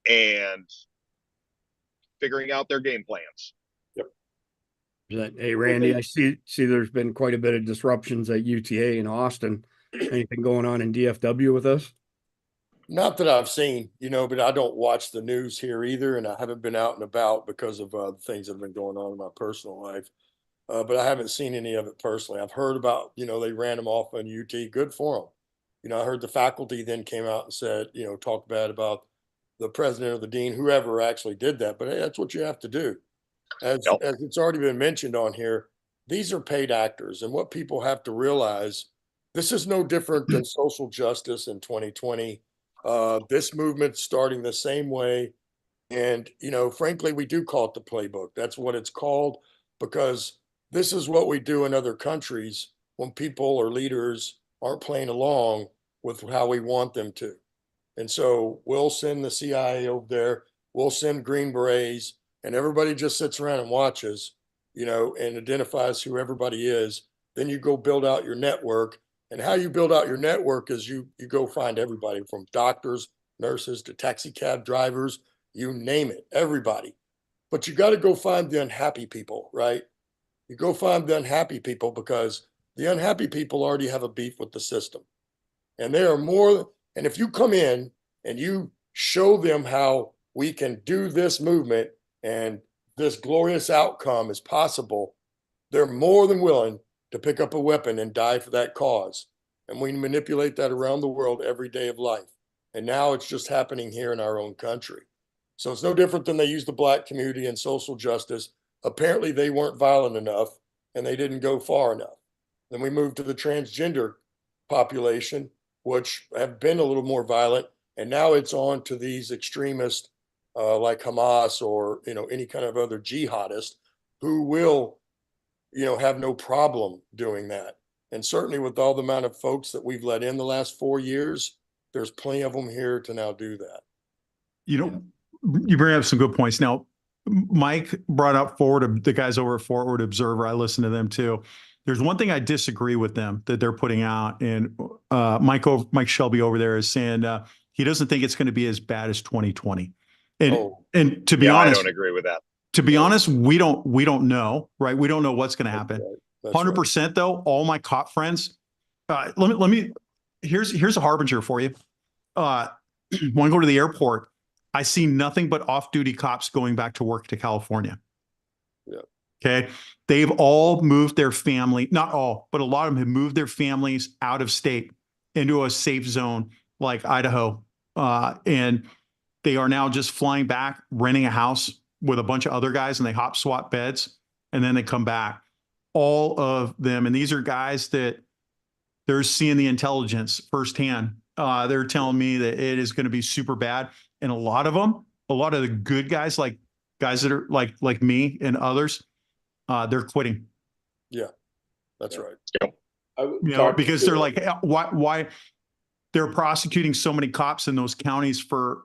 and figuring out their game plans. Yep. Hey, Randy, I see there's been quite a bit of disruptions at UTA in Austin. Anything going on in DFW with us? Not that I've seen, but I don't watch the news here either. And I haven't been out and about because of the things that have been going on in my personal life. But I haven't seen any of it personally. I've heard about, they ran them off on UT. Good for them. I heard the faculty then came out and said, talked bad about the president or the dean, whoever actually did that. But hey, that's what you have to do. As it's already been mentioned on here, these are paid actors. And what people have to realize, this is no different than social justice in 2020. This movement's starting the same way. And, frankly, we do call it the playbook. That's what it's called, because this is what we do in other countries when people or leaders aren't playing along with how we want them to. And so we'll send the CIA over there, we'll send Green Berets, and everybody just sits around and watches, and identifies who everybody is. Then you go build out your network. And how you build out your network is you go find everybody from doctors, nurses, to taxi cab drivers, you name it, everybody. But you got to go find the unhappy people, right? You go find the unhappy people because the unhappy people already have a beef with the system. And they are more, and if you come in and you show them how we can do this movement and this glorious outcome is possible, they're more than willing to pick up a weapon and die for that cause. And we manipulate that around the world every day of life. And now it's just happening here in our own country. So it's no different than they use the black community and social justice. Apparently they weren't violent enough and they didn't go far enough. Then we moved to the transgender population, which have been a little more violent. And now it's on to these extremists like Hamas or, any kind of other jihadist who will, have no problem doing that. And certainly with all the amount of folks that we've let in the last 4 years, there's plenty of them here to now do that. You bring up some good points. Now, Mike brought up the guys over at Forward Observer. I listen to them too. There's one thing I disagree with them that they're putting out, and Mike Shelby over there is saying he doesn't think it's going to be as bad as 2020. And to be honest, I don't agree with that. To be honest, we don't know, right? We don't know what's going to happen. 100% though. All my cop friends. Let me. Here's a harbinger for you. When I go to the airport, I see nothing but off-duty cops going back to work to California. Yeah. Okay. They've all moved their family, not all, but a lot of them have moved their families out of state into a safe zone like Idaho. And they are now just flying back, renting a house with a bunch of other guys, and they hop swap beds and then they come back. All of them. And these are guys that they're seeing the intelligence firsthand. They're telling me that it is going to be super bad. And a lot of the good guys, like guys that are like me and others, they're quitting. Yeah, that's right. Because they're like, why they're prosecuting so many cops in those counties for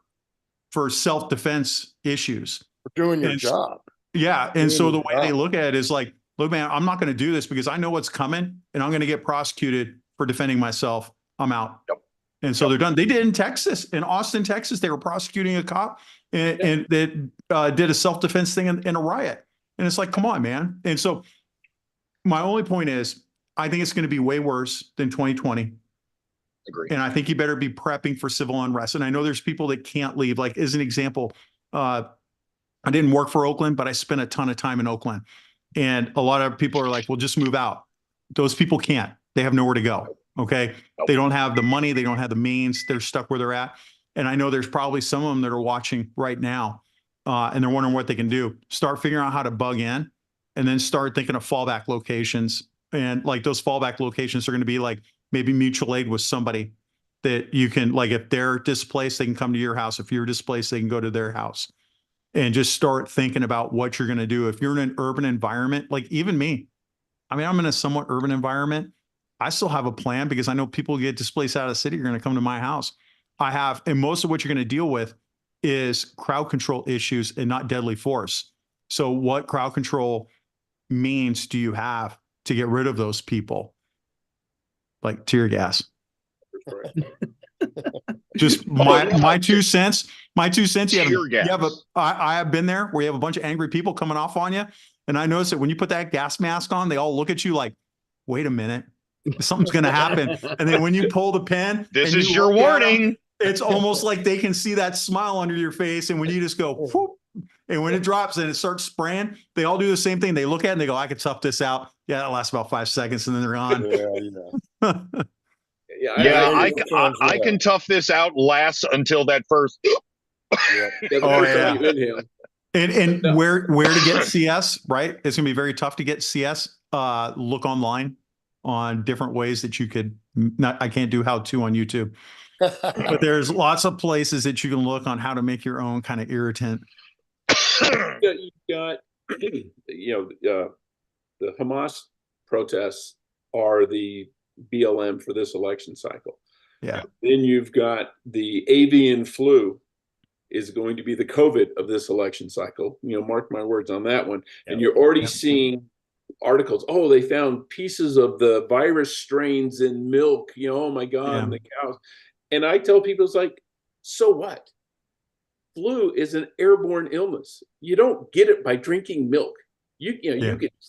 self-defense issues. For doing your job. Yeah. And so the way they look at it is like, look, man, I'm not going to do this because I know what's coming and I'm going to get prosecuted for defending myself. I'm out. Yep. And so they're done. They did in Texas, in Austin, Texas. They were prosecuting a cop and that did a self-defense thing in a riot. And it's like, come on, man. And so my only point is, I think it's going to be way worse than 2020. Agree. And I think you better be prepping for civil unrest. And I know there's people that can't leave. Like, as an example, I didn't work for Oakland, but I spent a ton of time in Oakland. And a lot of people are like, well, just move out. Those people can't. They have nowhere to go. Okay. Nope. They don't have the money. They don't have the means. They're stuck where they're at. And I know there's probably some of them that are watching right now and they're wondering what they can do. Start figuring out how to bug in and then start thinking of fallback locations. And like those fallback locations are going to be like maybe mutual aid with somebody that you can, like, if they're displaced, they can come to your house. If you're displaced, they can go to their house. And just start thinking about what you're going to do. If you're in an urban environment, like even me, I mean, I'm in a somewhat urban environment. I still have a plan because I know people get displaced out of the city are going to come to my house. And most of what you're going to deal with is crowd control issues and not deadly force. So what crowd control means do you have to get rid of those people? Like tear gas. Just my 2 cents. My 2 cents. I have been there where you have a bunch of angry people coming off on you. And I noticed that when you put that gas mask on, they all look at you like, wait a minute, something's going to happen. And then when you pull the pin, this is your warning. It's almost like they can see that smile under your face. And when you just go, whoop, and when it drops and it starts spraying, they all do the same thing. They look at it and they go, I can tough this out. Yeah, that lasts about 5 seconds and then they're gone. I can tough this out. Lasts until that first. And where to get CS, right? It's gonna be very tough to get CS. Look online on different ways that you could. I can't do how to on YouTube, but there's lots of places that you can look on how to make your own kind of irritant. You've got, the Hamas protests are the BLM for this election cycle. Yeah. Then you've got the avian flu is going to be the COVID of this election cycle. Mark my words on that one. Yep. And you're already seeing articles. Oh, they found pieces of the virus strains in milk. Oh my God, and the cows. And I tell people, it's like, so what? Flu is an airborne illness. You don't get it by drinking milk. You can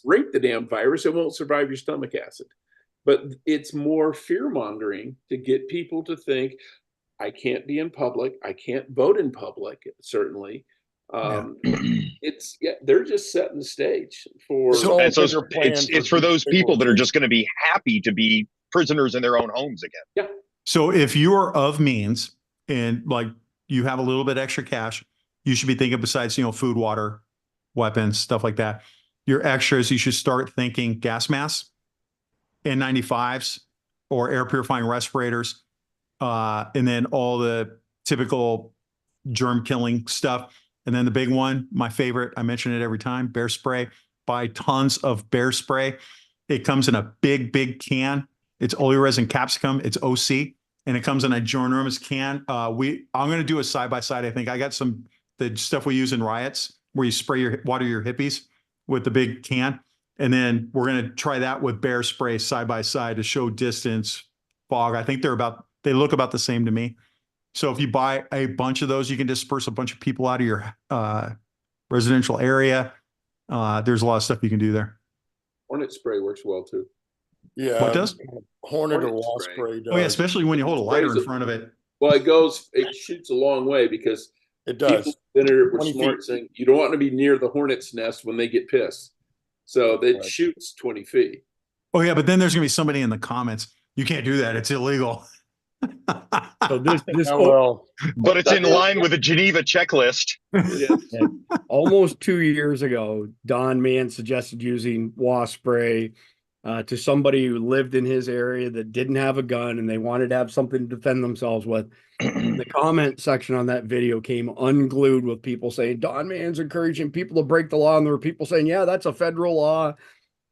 drink the damn virus. It won't survive your stomach acid. but it's more fear mongering to get people to think, I can't be in public. I can't vote in public, certainly. They're just setting the stage for. So And so bigger plan it's for those people that are just going to be happy to be prisoners in their own homes again. Yeah. So if you are of means and like you have a little bit extra cash, you should be thinking besides, food, water, weapons, stuff like that. Your extras, you should start thinking gas masks, N95s, or air purifying respirators, and then all the typical germ killing stuff. And then the big one, my favorite, I mention it every time, bear spray. Buy tons of bear spray. It comes in a big, big can. It's oleoresin capsicum. It's OC, and it comes in a ginormous can. I'm going to do a side-by-side. I think I got the stuff we use in riots where you spray water your hippies with the big can. And then we're going to try that with bear spray side by side to show distance, fog. I think they look about the same to me. So if you buy a bunch of those, you can disperse a bunch of people out of your residential area. There's a lot of stuff you can do there. Hornet spray works well too. Yeah. What does? Hornet or wasp spray does. Oh yeah, especially when you hold a lighter in front of it. Well, it shoots a long way because it does. People that were 20 smart feet. saying you don't want to be near the hornet's nest when they get pissed. So it shoots 20 feet. Oh yeah, but then there's gonna be somebody in the comments. You can't do that. It's illegal. So this But it's in line with the Geneva checklist. Yeah. almost 2 years ago, Don Mann suggested using wasp spray to somebody who lived in his area that didn't have a gun and they wanted to have something to defend themselves with. The comment section on that video came unglued with people saying Don Mann's encouraging people to break the law, and there were people saying, yeah, that's a federal law,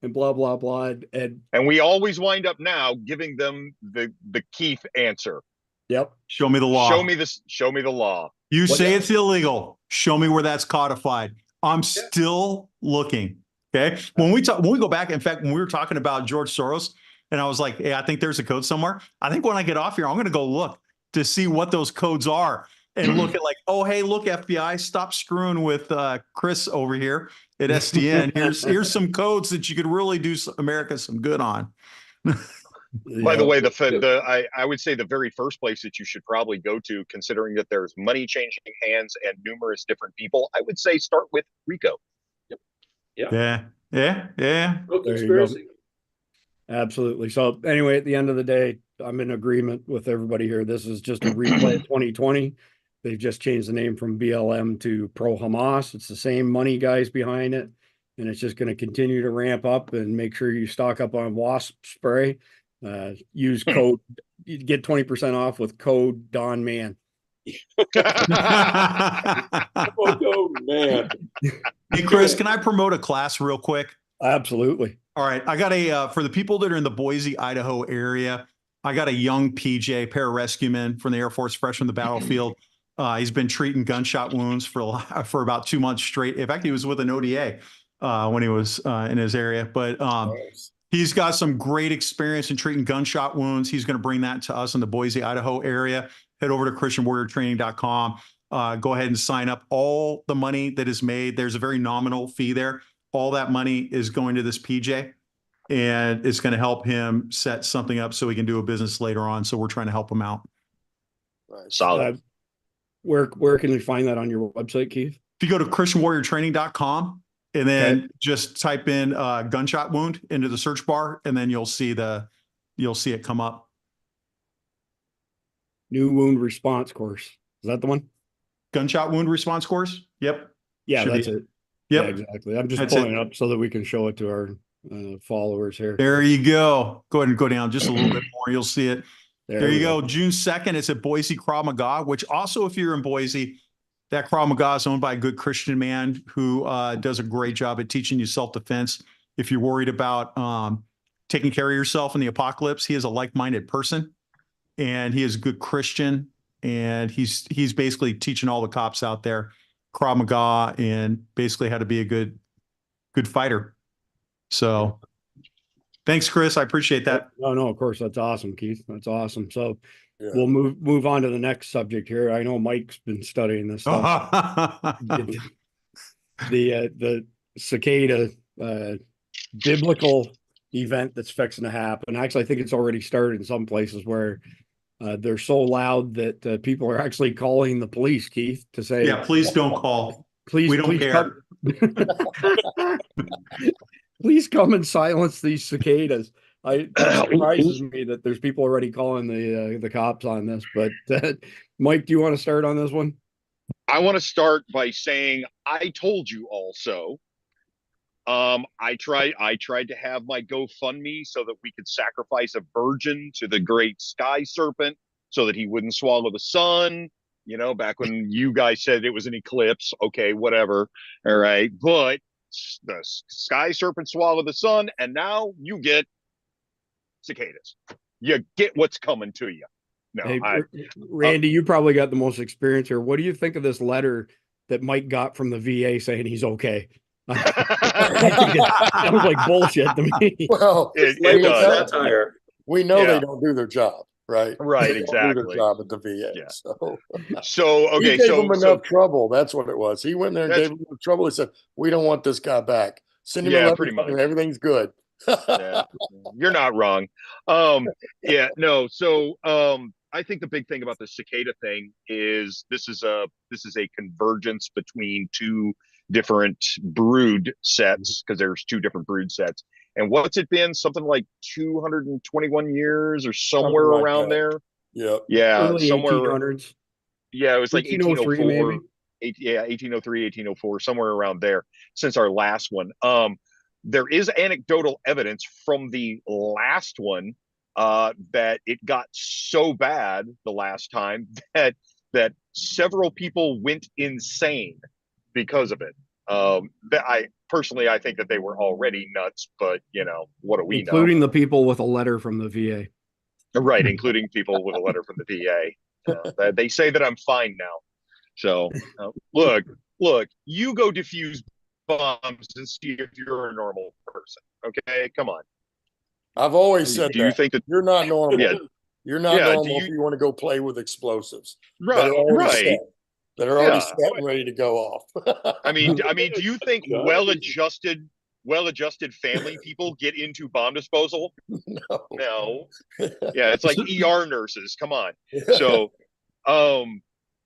and blah blah blah. And we always wind up now giving them the Keith answer. Yep. Show me the law. Show me the law. You say it's illegal. Show me where that's codified. I'm still looking. Okay. When we go back, in fact, when we were talking about George Soros, and I was like, hey, I think there's a code somewhere. I think when I get off here, I'm going to go look to see what those codes are and look at like, oh, hey, look, FBI, stop screwing with Chris over here at SDN. Here's some codes that you could really do America some good on. By the way, I would say the very first place that you should probably go to, considering that there's money changing hands and numerous different people, I would say start with RICO. Yeah. Conspiracy. Absolutely. So anyway, at the end of the day, I'm in agreement with everybody here. This is just a replay of 2020. They've just changed the name from BLM to Pro Hamas. It's the same money guys behind it, and it's just going to continue to ramp up. And make sure you stock up on wasp spray. Use code, you get 20% off with code Don Man. Oh man. Hey Chris, can I promote a class real quick? Absolutely. All right, I got for the people that are in the Boise, Idaho area, I got a young PJ, pararescueman from the Air Force, fresh from the battlefield. He's been treating gunshot wounds for about 2 months straight. In fact, he was with an ODA when he was in his area, but Nice. he's got some great experience in treating gunshot wounds. He's going to bring that to us in the Boise, Idaho area. Head over to ChristianWarriorTraining.com. Go ahead and sign up. All the money that is made, there's a very nominal fee there. All that money is going to this PJ, and it's going to help him set something up so he can do a business later on. So we're trying to help him out. Nice. Solid. Where can we find that on your website, Keith? If you go to ChristianWarriorTraining.com and then just type in gunshot wound into the search bar, and then you'll see it come up. New wound response course. Is that the one? Gunshot wound response course. Yep. Yeah, Should that's be. it. Yep. Yeah, exactly. I'm just That's pulling it. it up so that we can show it to our followers here. There you go. Go ahead and go down just a little bit more. You'll see it. There we you go. June 2nd, it's at Boise Krav Maga, which also, if you're in Boise, that Krav Maga is owned by a good Christian man who does a great job at teaching you self-defense. If you're worried about taking care of yourself in the apocalypse, he is a like-minded person, and he is a good Christian, and he's basically teaching all the cops out there Krav Maga and basically how to be a good fighter. So thanks, Chris. I appreciate that. No, of course. That's awesome, Keith. That's awesome. So Yeah. we'll move on to the next subject here. I know Mike's been studying this stuff. The Cicada biblical event that's fixing to happen. Actually, I think it's already started in some places where they're so loud that people are actually calling the police, Keith, to say, Yeah, please don't call. please, We don't please care. come. Please come and silence these cicadas. That surprises me that there's people already calling the cops on this. But Mike, do you want to start on this one? I want to start by saying I told you also. I tried to have my GoFundMe so that we could sacrifice a virgin to the great sky serpent so that he wouldn't swallow the sun. You know, back when you guys said it was an eclipse. Okay, whatever. All right. But the sky serpent swallowed the sun, and now you get cicadas. You get what's coming to you. No, Hey, Randy, you probably got the most experience here. What do you think of this letter that Mike got from the VA saying he's okay? I think it sounds like bullshit to me. Well, it does. Satire. we know Yeah. they don't do their job, right? Right, They don't do their exactly. job at the VA. Yeah. So So he okay, gave so them enough trouble. That's what it was. He went there and That's- gave them enough trouble. He said, "We don't want this guy back. Send him a Yeah, letter pretty saying much. everything's good." yeah, you're not wrong. Yeah, no. So I think the big thing about the cicada thing is this is a convergence between two different brood sets, because there's two different brood sets. And what's it been? Something like 221 years or somewhere Something like around that. there. Yep. Yeah, Early somewhere. 1800s. Yeah, it was like 1803 1804. maybe. Yeah, 1803, 1804, somewhere around there since our last one. There is anecdotal evidence from the last one that it got so bad the last time that several people went insane because of it. I think that they were already nuts, but you know, what do we know? Including the people with a letter from the VA. Right, including people with a letter from the VA. They say that I'm fine now. So look, you go defuse bombs and see if you're a normal person. Okay, come on. I've always said Do you that think that? you're not normal. Yeah, You're not Yeah, do normal you- if you want to go play with explosives that right, are already right. set, that are already Yeah. set and ready to go off. I mean, do you think No. well-adjusted family people get into bomb disposal? No. No. Yeah, it's like ER nurses. Come on.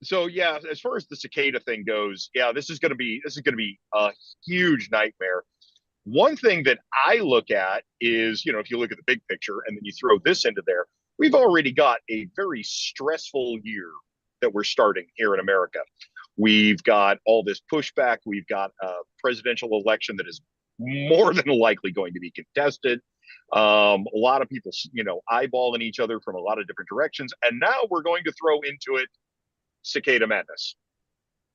So, yeah, as far as the cicada thing goes, yeah, this is gonna be a huge nightmare. One thing that I look at is, you know, if you look at the big picture and then you throw this into there, we've already got a very stressful year that we're starting here in America. We've got all this pushback. We've got a presidential election that is more than likely going to be contested. A lot of people, you know, eyeballing each other from a lot of different directions. And now we're going to throw into it cicada madness.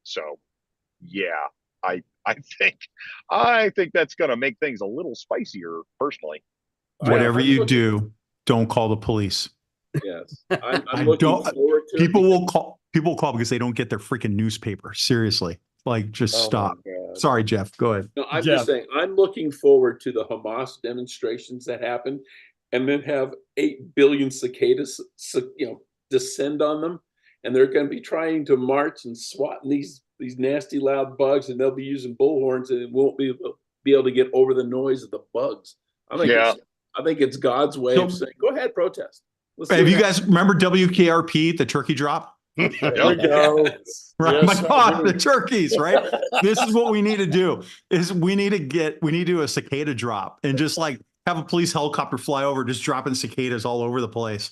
So, yeah, I think that's going to make things a little spicier, personally. Whatever I'm you looking- do, don't call the police. Yes, I'm I looking don't- forward to it. People will call because they don't get their freaking newspaper. Seriously. Like, just Oh my stop. God. Sorry, Jeff. Go ahead. No, I'm Jeff. just saying, I'm looking forward to the Hamas demonstrations that happen, and then have 8 billion cicadas, descend on them, and they're going to be trying to march and swatting these nasty loud bugs, and they'll be using bullhorns, and it won't be able to get over the noise of the bugs. I think it's God's way of saying, go ahead, protest. Let's see Have what you happens. guys remember WKRP, the turkey drop? There we go. Yes. Right. Yes, My I God, do. the turkeys, right? This is what we need to do is we need to do a cicada drop and just like have a police helicopter fly over, just dropping cicadas all over the place.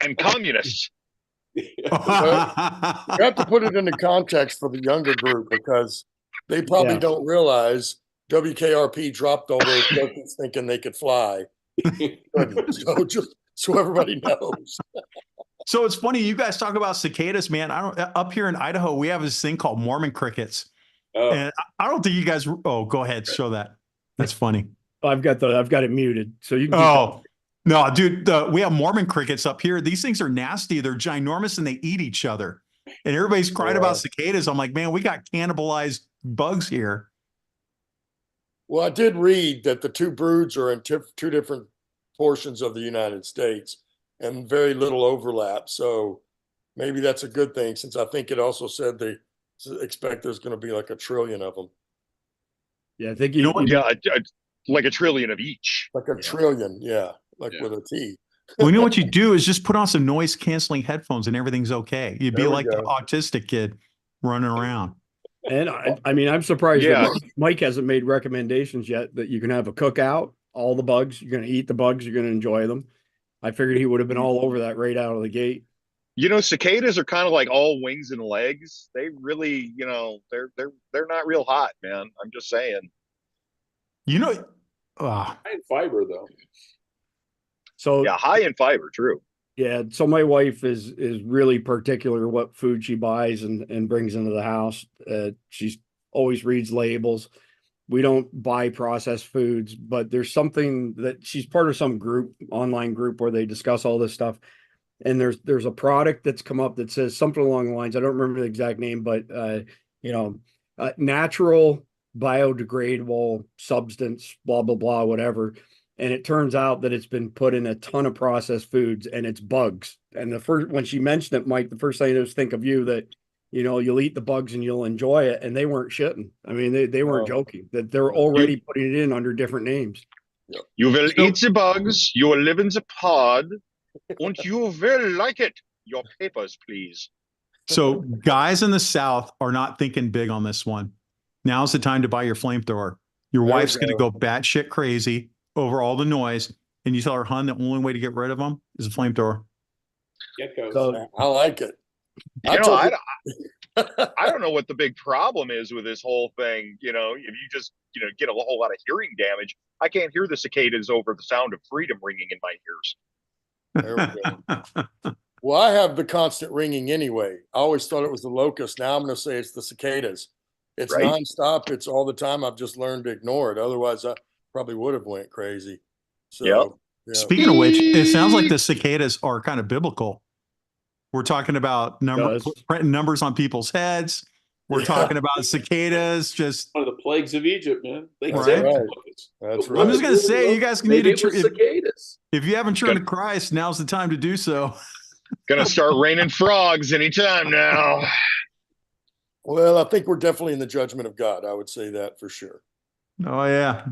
And communists. You have to put it into context for the younger group because they probably Yeah. don't realize WKRP dropped all those turkeys thinking they could fly. So just so everybody knows. So it's funny, you guys talk about cicadas, man. Up here in Idaho, we have this thing called Mormon crickets. Oh, And I don't think you guys, go ahead, show that. That's funny. I've got it muted. So you can keep Oh, no, dude, we have Mormon crickets up here. These things are nasty. They're ginormous and they eat each other. And everybody's crying about cicadas. I'm like, man, we got cannibalized bugs here. Well, I did read that the two broods are in two different portions of the United States and very little overlap. So maybe that's a good thing, since I think it also said they expect there's going to be like 1 trillion of them. Yeah, I think You know what? Yeah, like a trillion of each. Like a trillion, yeah, like Yeah. with a T. Well, you know what you do is just put on some noise canceling headphones and everything's okay. You'd be There we like the go. autistic kid running around. And I mean, I'm surprised Yeah. that Mike hasn't made recommendations yet that you can have a cookout, all the bugs, you're going to eat the bugs, you're going to enjoy them. I figured he would have been all over that right out of the gate. You know, cicadas are kind of like all wings and legs. They really, you know, they're not real hot, man. I'm just saying. You know, High in fiber though. So Yeah, high in fiber, true. yeah, so my wife is really particular what food she buys and brings into the house. She's always reads labels. We don't buy processed foods, but there's something that she's part of some group, online group where they discuss all this stuff. And there's a product that's come up that says something along the lines, I don't remember the exact name, but natural biodegradable substance, blah, blah, blah, whatever. And it turns out that it's been put in a ton of processed foods and it's bugs. And when she mentioned it, Mike, the first thing I just think of you that, you know, you'll eat the bugs and you'll enjoy it. And they weren't shitting. I mean, they weren't joking, that they're already putting it in under different names. You will eat the bugs, you will live in the pod, and you will like it. Your papers, please. so guys in the South are not thinking big on this one. Now's the time to buy your flamethrower. Your There wife's we going to go batshit crazy over all the noise. And you tell her, hun, the only way to get rid of them is a flamethrower. Geckos. So I like it. You know, told I don't know what the big problem is with this whole thing. You know, if you just, you know, get a whole lot of hearing damage, I can't hear the cicadas over the sound of freedom ringing in my ears. There we go. Well, I have the constant ringing anyway. I always thought it was the locust. Now I'm going to say it's the cicadas. It's Right. nonstop. It's all the time. I've just learned to ignore it. Otherwise, I probably would have went crazy. So, Yep. yeah. Speaking of which, it sounds like the cicadas are kind of biblical. We're talking about printing numbers on people's heads. We're talking about cicadas. Just One of the plagues of Egypt, man. They Right. exempt Right. buckets. That's But right. I'm just gonna say, you guys need maybe to it was cicadas. if you haven't turned to Christ, now's the time to do so. Gonna start raining frogs anytime now. Well, I think we're definitely in the judgment of God. I would say that for sure. Oh yeah.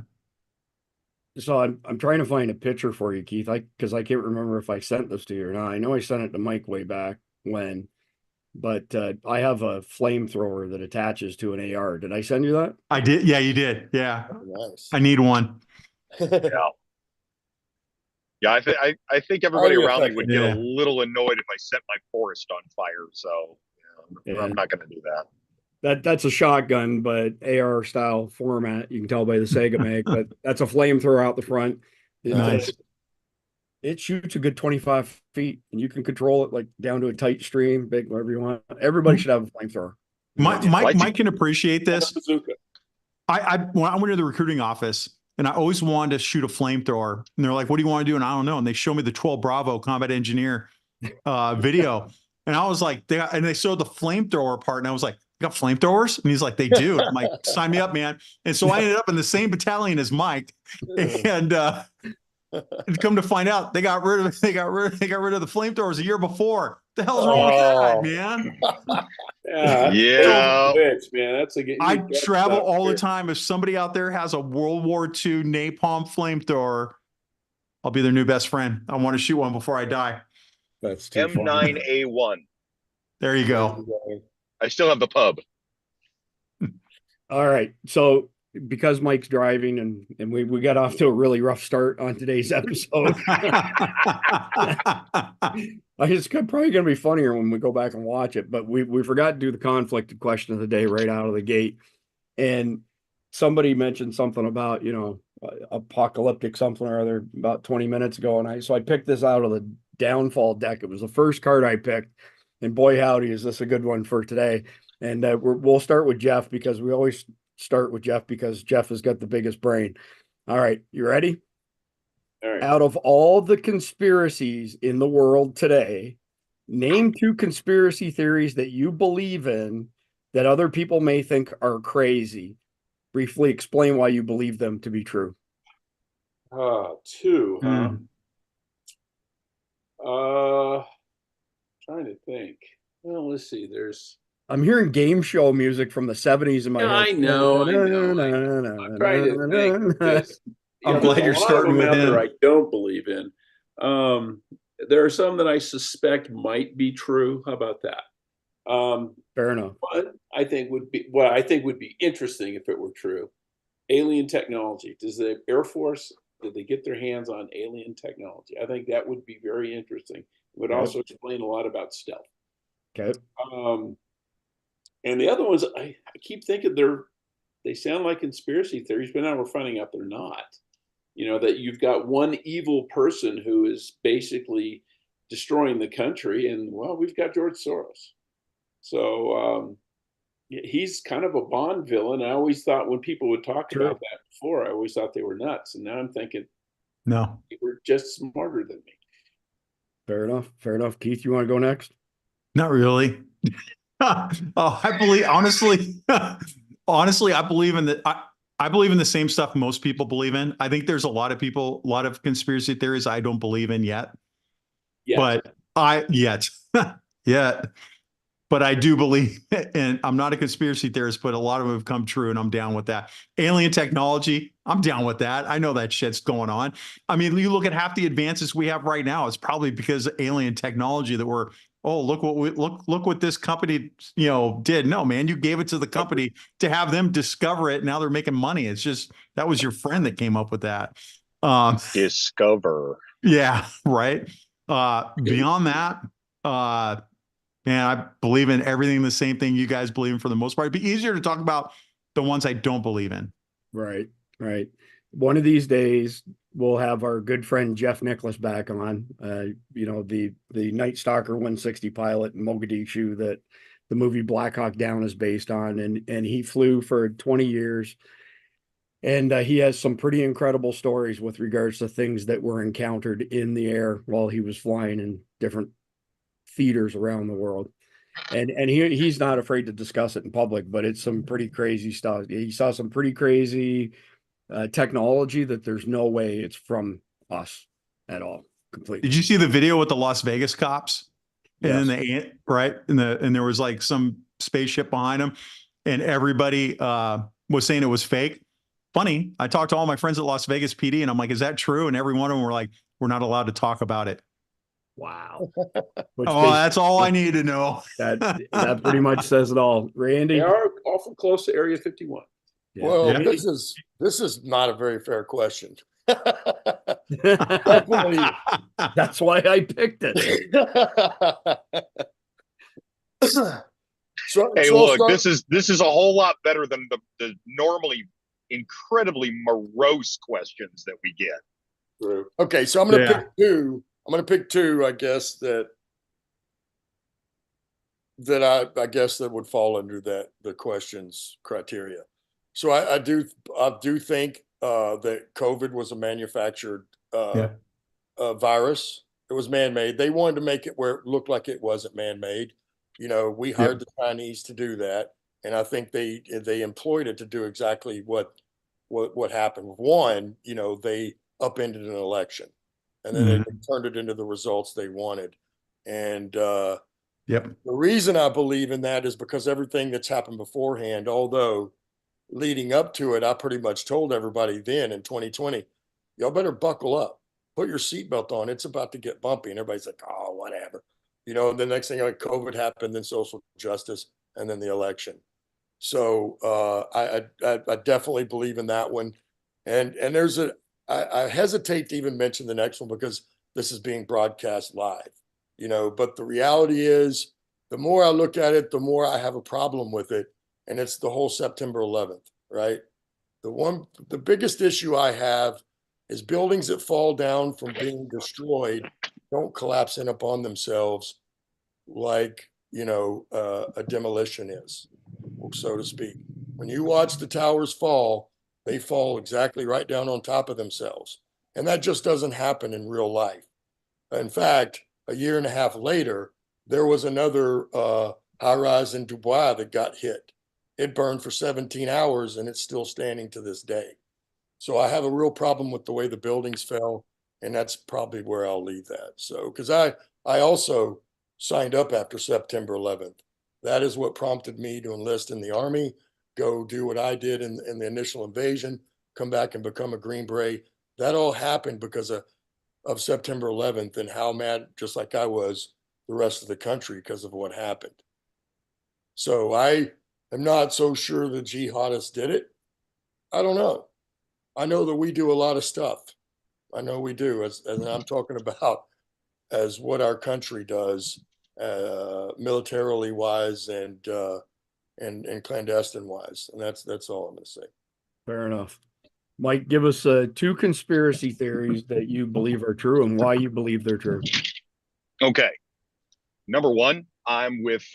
So I'm trying to find a picture for you, Keith, because I can't remember if I sent this to you or not. I know I sent it to Mike way back when, but I have a flamethrower that attaches to an AR. Did I send you that? I did. Yeah, you did. Yeah. Nice. I need one. Yeah, I think everybody Oh, yeah, around me would get yeah. a little annoyed if I set my forest on fire. So Yeah. I'm not going to do that. That's a shotgun, but AR style format. You can tell by the Sega mag, but that's a flamethrower out the front. Nice. It shoots a good 25 feet, and you can control it like down to a tight stream, big, whatever you want. Everybody should have a flamethrower. Mike can appreciate this. Bazooka. When I went to the recruiting office, and I always wanted to shoot a flamethrower, and they're like, "What do you want to do?" And I don't know. And they showed me the 12 Bravo Combat Engineer video, and I was like, they showed the flamethrower part, and I was like, "You got flamethrowers?" And he's like, "They do." I'm like, "Sign me up, man!" And so I ended up in the same battalion as Mike, and come to find out, they got rid of the flamethrowers a year before. The hell's wrong with that, man? Yeah. Bitch, man. That's a I travel all the time. If somebody out there has a World War II napalm flamethrower, I'll be their new best friend. I want to shoot one before I die. That's too funny. M9A1. There you go. I still have the pub. All right. So because Mike's driving and we got off to a really rough start on today's episode. It's probably going to be funnier when we go back and watch it, but we forgot to do the conflicted question of the day right out of the gate. And somebody mentioned something about, apocalyptic something or other about 20 minutes ago. And so I picked this out of the downfall deck. It was the first card I picked, and boy, howdy, is this a good one for today. And we'll start with Jeff, because we always start with Jeff because Jeff has got the biggest brain. All right. You ready? All right. Out of all the conspiracies in the world today, name 2 conspiracy theories that you believe in that other people may think are crazy. Briefly explain why you believe them to be true. 2, huh? Trying to think. Well, let's see. I'm hearing game show music from the 70s in my head. I know. I'm trying to think of this. I'm there's glad a you're lot of starting them with out there him. I don't believe in. There are some that I suspect might be true. How about that? Fair enough. What I think would be interesting if it were true. Alien technology. Does the Air Force, did they get their hands on alien technology? I think that would be very interesting. It would Okay. also explain a lot about stealth. Okay. And the other ones, I keep thinking they sound like conspiracy theories, but now we're finding out they're not. That you've got one evil person who is basically destroying the country, and well, we've got George Soros. So he's kind of a Bond villain. I always thought when people would talk about that before, I always thought they were nuts. And now I'm thinking, No, they were just smarter than me. Fair enough. Fair enough. Keith, you want to go next? not really. I believe, honestly, I believe in I believe in the same stuff most people believe in. I think there's a lot of conspiracy theories I don't believe in yet. But but I do believe, and I'm not a conspiracy theorist, but a lot of them have come true, and I'm down with that. Alien technology, I'm down with that. I know that shit's going on. I mean, you look at half the advances we have right now, it's probably because of alien technology that we're, oh, look what this company, did. No, man, you gave it to the company to have them discover it. Now they're making money. It's just, that was your friend that came up with that. Discover. Yeah, right. Beyond that, and I believe in everything the same thing you guys believe in for the most part. It'd be easier to talk about the ones I don't believe in. Right. Right. One of these days, we'll have our good friend Jeff Nicholas back on, the Night Stalker 160 pilot in Mogadishu that the movie Black Hawk Down is based on. And he flew for 20 years. And he has some pretty incredible stories with regards to things that were encountered in the air while he was flying in different theaters around the world. And he's not afraid to discuss it in public, but it's some pretty crazy stuff. He saw some pretty crazy technology that there's no way it's from us at all. Completely. Did you see the video with the Las Vegas cops? Yes. And then and there was like some spaceship behind them, and everybody was saying it was fake. Funny. I talked to all my friends at Las Vegas PD, and I'm like, is that true? And every one of them were like, we're not allowed to talk about it. Wow. That's all I need to know. that pretty much says it all. Randy? They are awful close to Area 51. Yeah. Well, Yeah. this is not a very fair question. That's why I picked it. Hey, look, this is a whole lot better than the normally incredibly morose questions that we get. True. Okay, so I'm going to pick two. I'm going to pick two, I guess, that I guess that would fall under the questions criteria. So I do think that COVID was a manufactured virus. It was man-made. They wanted to make it where it looked like it wasn't man-made. We hired the Chinese to do that, and I think they employed it to do exactly what happened. One, they upended an election, and then they turned it into the results they wanted. And the reason I believe in that is because everything that's happened beforehand, although leading up to it, I pretty much told everybody then in 2020, y'all better buckle up, put your seatbelt on. It's about to get bumpy. And everybody's like, oh, whatever. And the next thing, like COVID happened, then social justice, and then the election. So I definitely believe in that one. And there's I hesitate to even mention the next one because this is being broadcast live, but the reality is the more I look at it, the more I have a problem with it. And it's the whole September 11th, right? The biggest issue I have is buildings that fall down from being destroyed don't collapse in upon themselves like, a demolition is, so to speak. When you watch the towers fall, they fall exactly right down on top of themselves. And that just doesn't happen in real life. In fact, a year and a half later, there was another high-rise in Dubai that got hit. It burned for 17 hours and it's still standing to this day. So I have a real problem with the way the buildings fell, and that's probably where I'll leave that. So, because I also signed up after September 11th. That is what prompted me to enlist in the Army, go do what I did in the initial invasion, come back and become a Green Beret. that all happened because of September 11th and how mad, just like I was, the rest of the country because of what happened. So I am not so sure the jihadists did it. I don't know. I know that we do a lot of stuff. I know we do, as I'm talking about as what our country does, militarily wise and clandestine wise, and that's all I'm going to say. Fair enough. Mike, give us 2 conspiracy theories that you believe are true and why you believe they're true. Okay. Number one, I'm with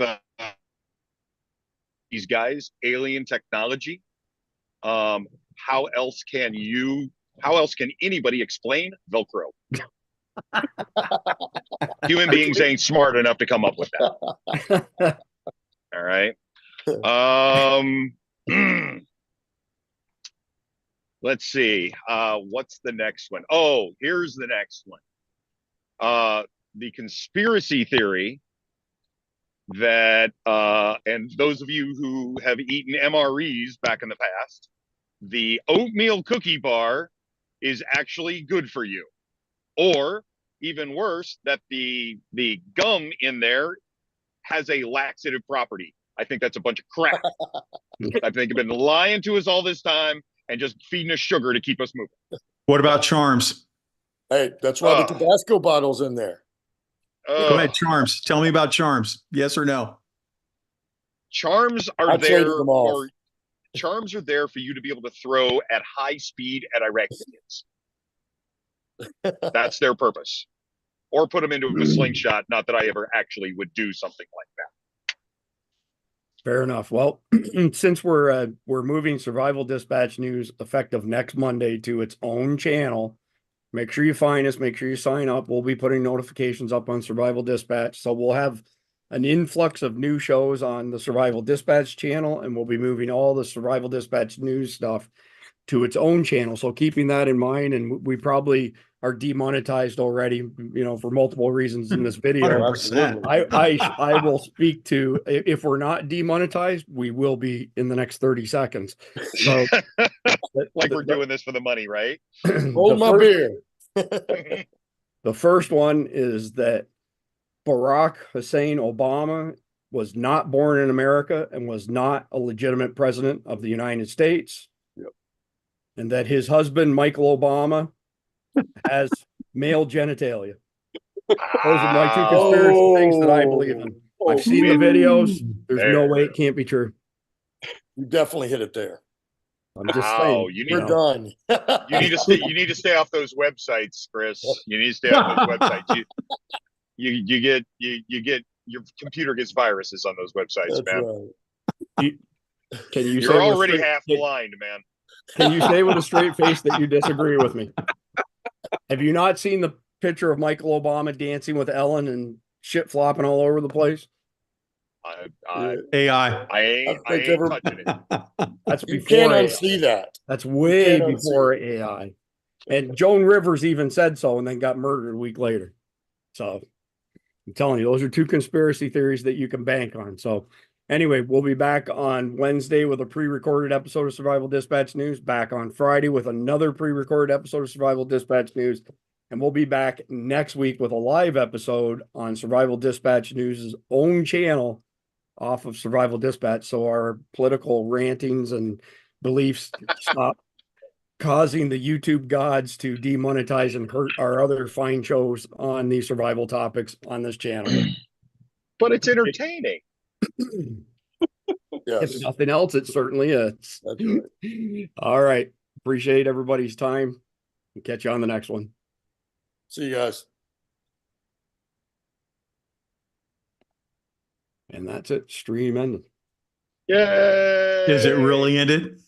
these guys, alien technology. How else can anybody explain Velcro? Human beings ain't smart enough to come up with that. All right. Let's see. What's the next one? Oh, here's the next one. The conspiracy theory that, and those of you who have eaten MREs back in the past, the oatmeal cookie bar is actually good for you. Or even worse, that the gum in there has a laxative property. I think that's a bunch of crap. I think they've been lying to us all this time and just feeding us sugar to keep us moving. What about Charms? Hey, that's why the Tabasco bottle's in there. Go ahead, Charms. Tell me about Charms. Yes or no? Charms are Charms are there for you to be able to throw at high speed at Iraqis. That's their purpose. Or put them into a slingshot. Not that I ever actually would do something like that. Fair enough. Well, since we're moving Survival Dispatch News effective next Monday to its own channel, make sure you find us. Make sure you sign up. We'll be putting notifications up on Survival Dispatch. So we'll have an influx of new shows on the Survival Dispatch channel, and we'll be moving all the Survival Dispatch news stuff to its own channel. So keeping that in mind, and we probably are demonetized already, for multiple reasons in this video. 100%. I will speak to, if we're not demonetized, we will be in the next 30 seconds. So like we're doing this for the money, right? Hold my beer. The first one is that Barack Hussein Obama was not born in America and was not a legitimate president of the United States. Yep. And that his husband, Michael Obama, has male genitalia. Those are my 2 conspiracy things that I believe in. I've seen the videos. There's no way it can't be true. You definitely hit it there. I'm just saying. We're done. You need to stay off those websites, Chris. You need to stay off those websites. You get your computer gets viruses on those websites, That's man. Right. You're already half blind, man. Can you say with a straight face that you disagree with me? Have you not seen the picture of Michael Obama dancing with Ellen and shit flopping all over the place? AI. I ain't touching it. That's You before can't AI. unsee that. That's way before AI. And Joan Rivers even said so and then got murdered a week later. So I'm telling you, those are 2 conspiracy theories that you can bank on. So anyway, we'll be back on Wednesday with a pre-recorded episode of Survival Dispatch News, back on Friday with another pre-recorded episode of Survival Dispatch News, and we'll be back next week with a live episode on Survival Dispatch News' own channel off of Survival Dispatch, so our political rantings and beliefs stop causing the YouTube gods to demonetize and hurt our other fine shows on the survival topics on this channel. But it's entertaining. Yes. If nothing else, it certainly is. That's right. All right. Appreciate everybody's time. We'll catch you on the next one. See you guys. And that's it. Stream ended. Yay! Is it really ended?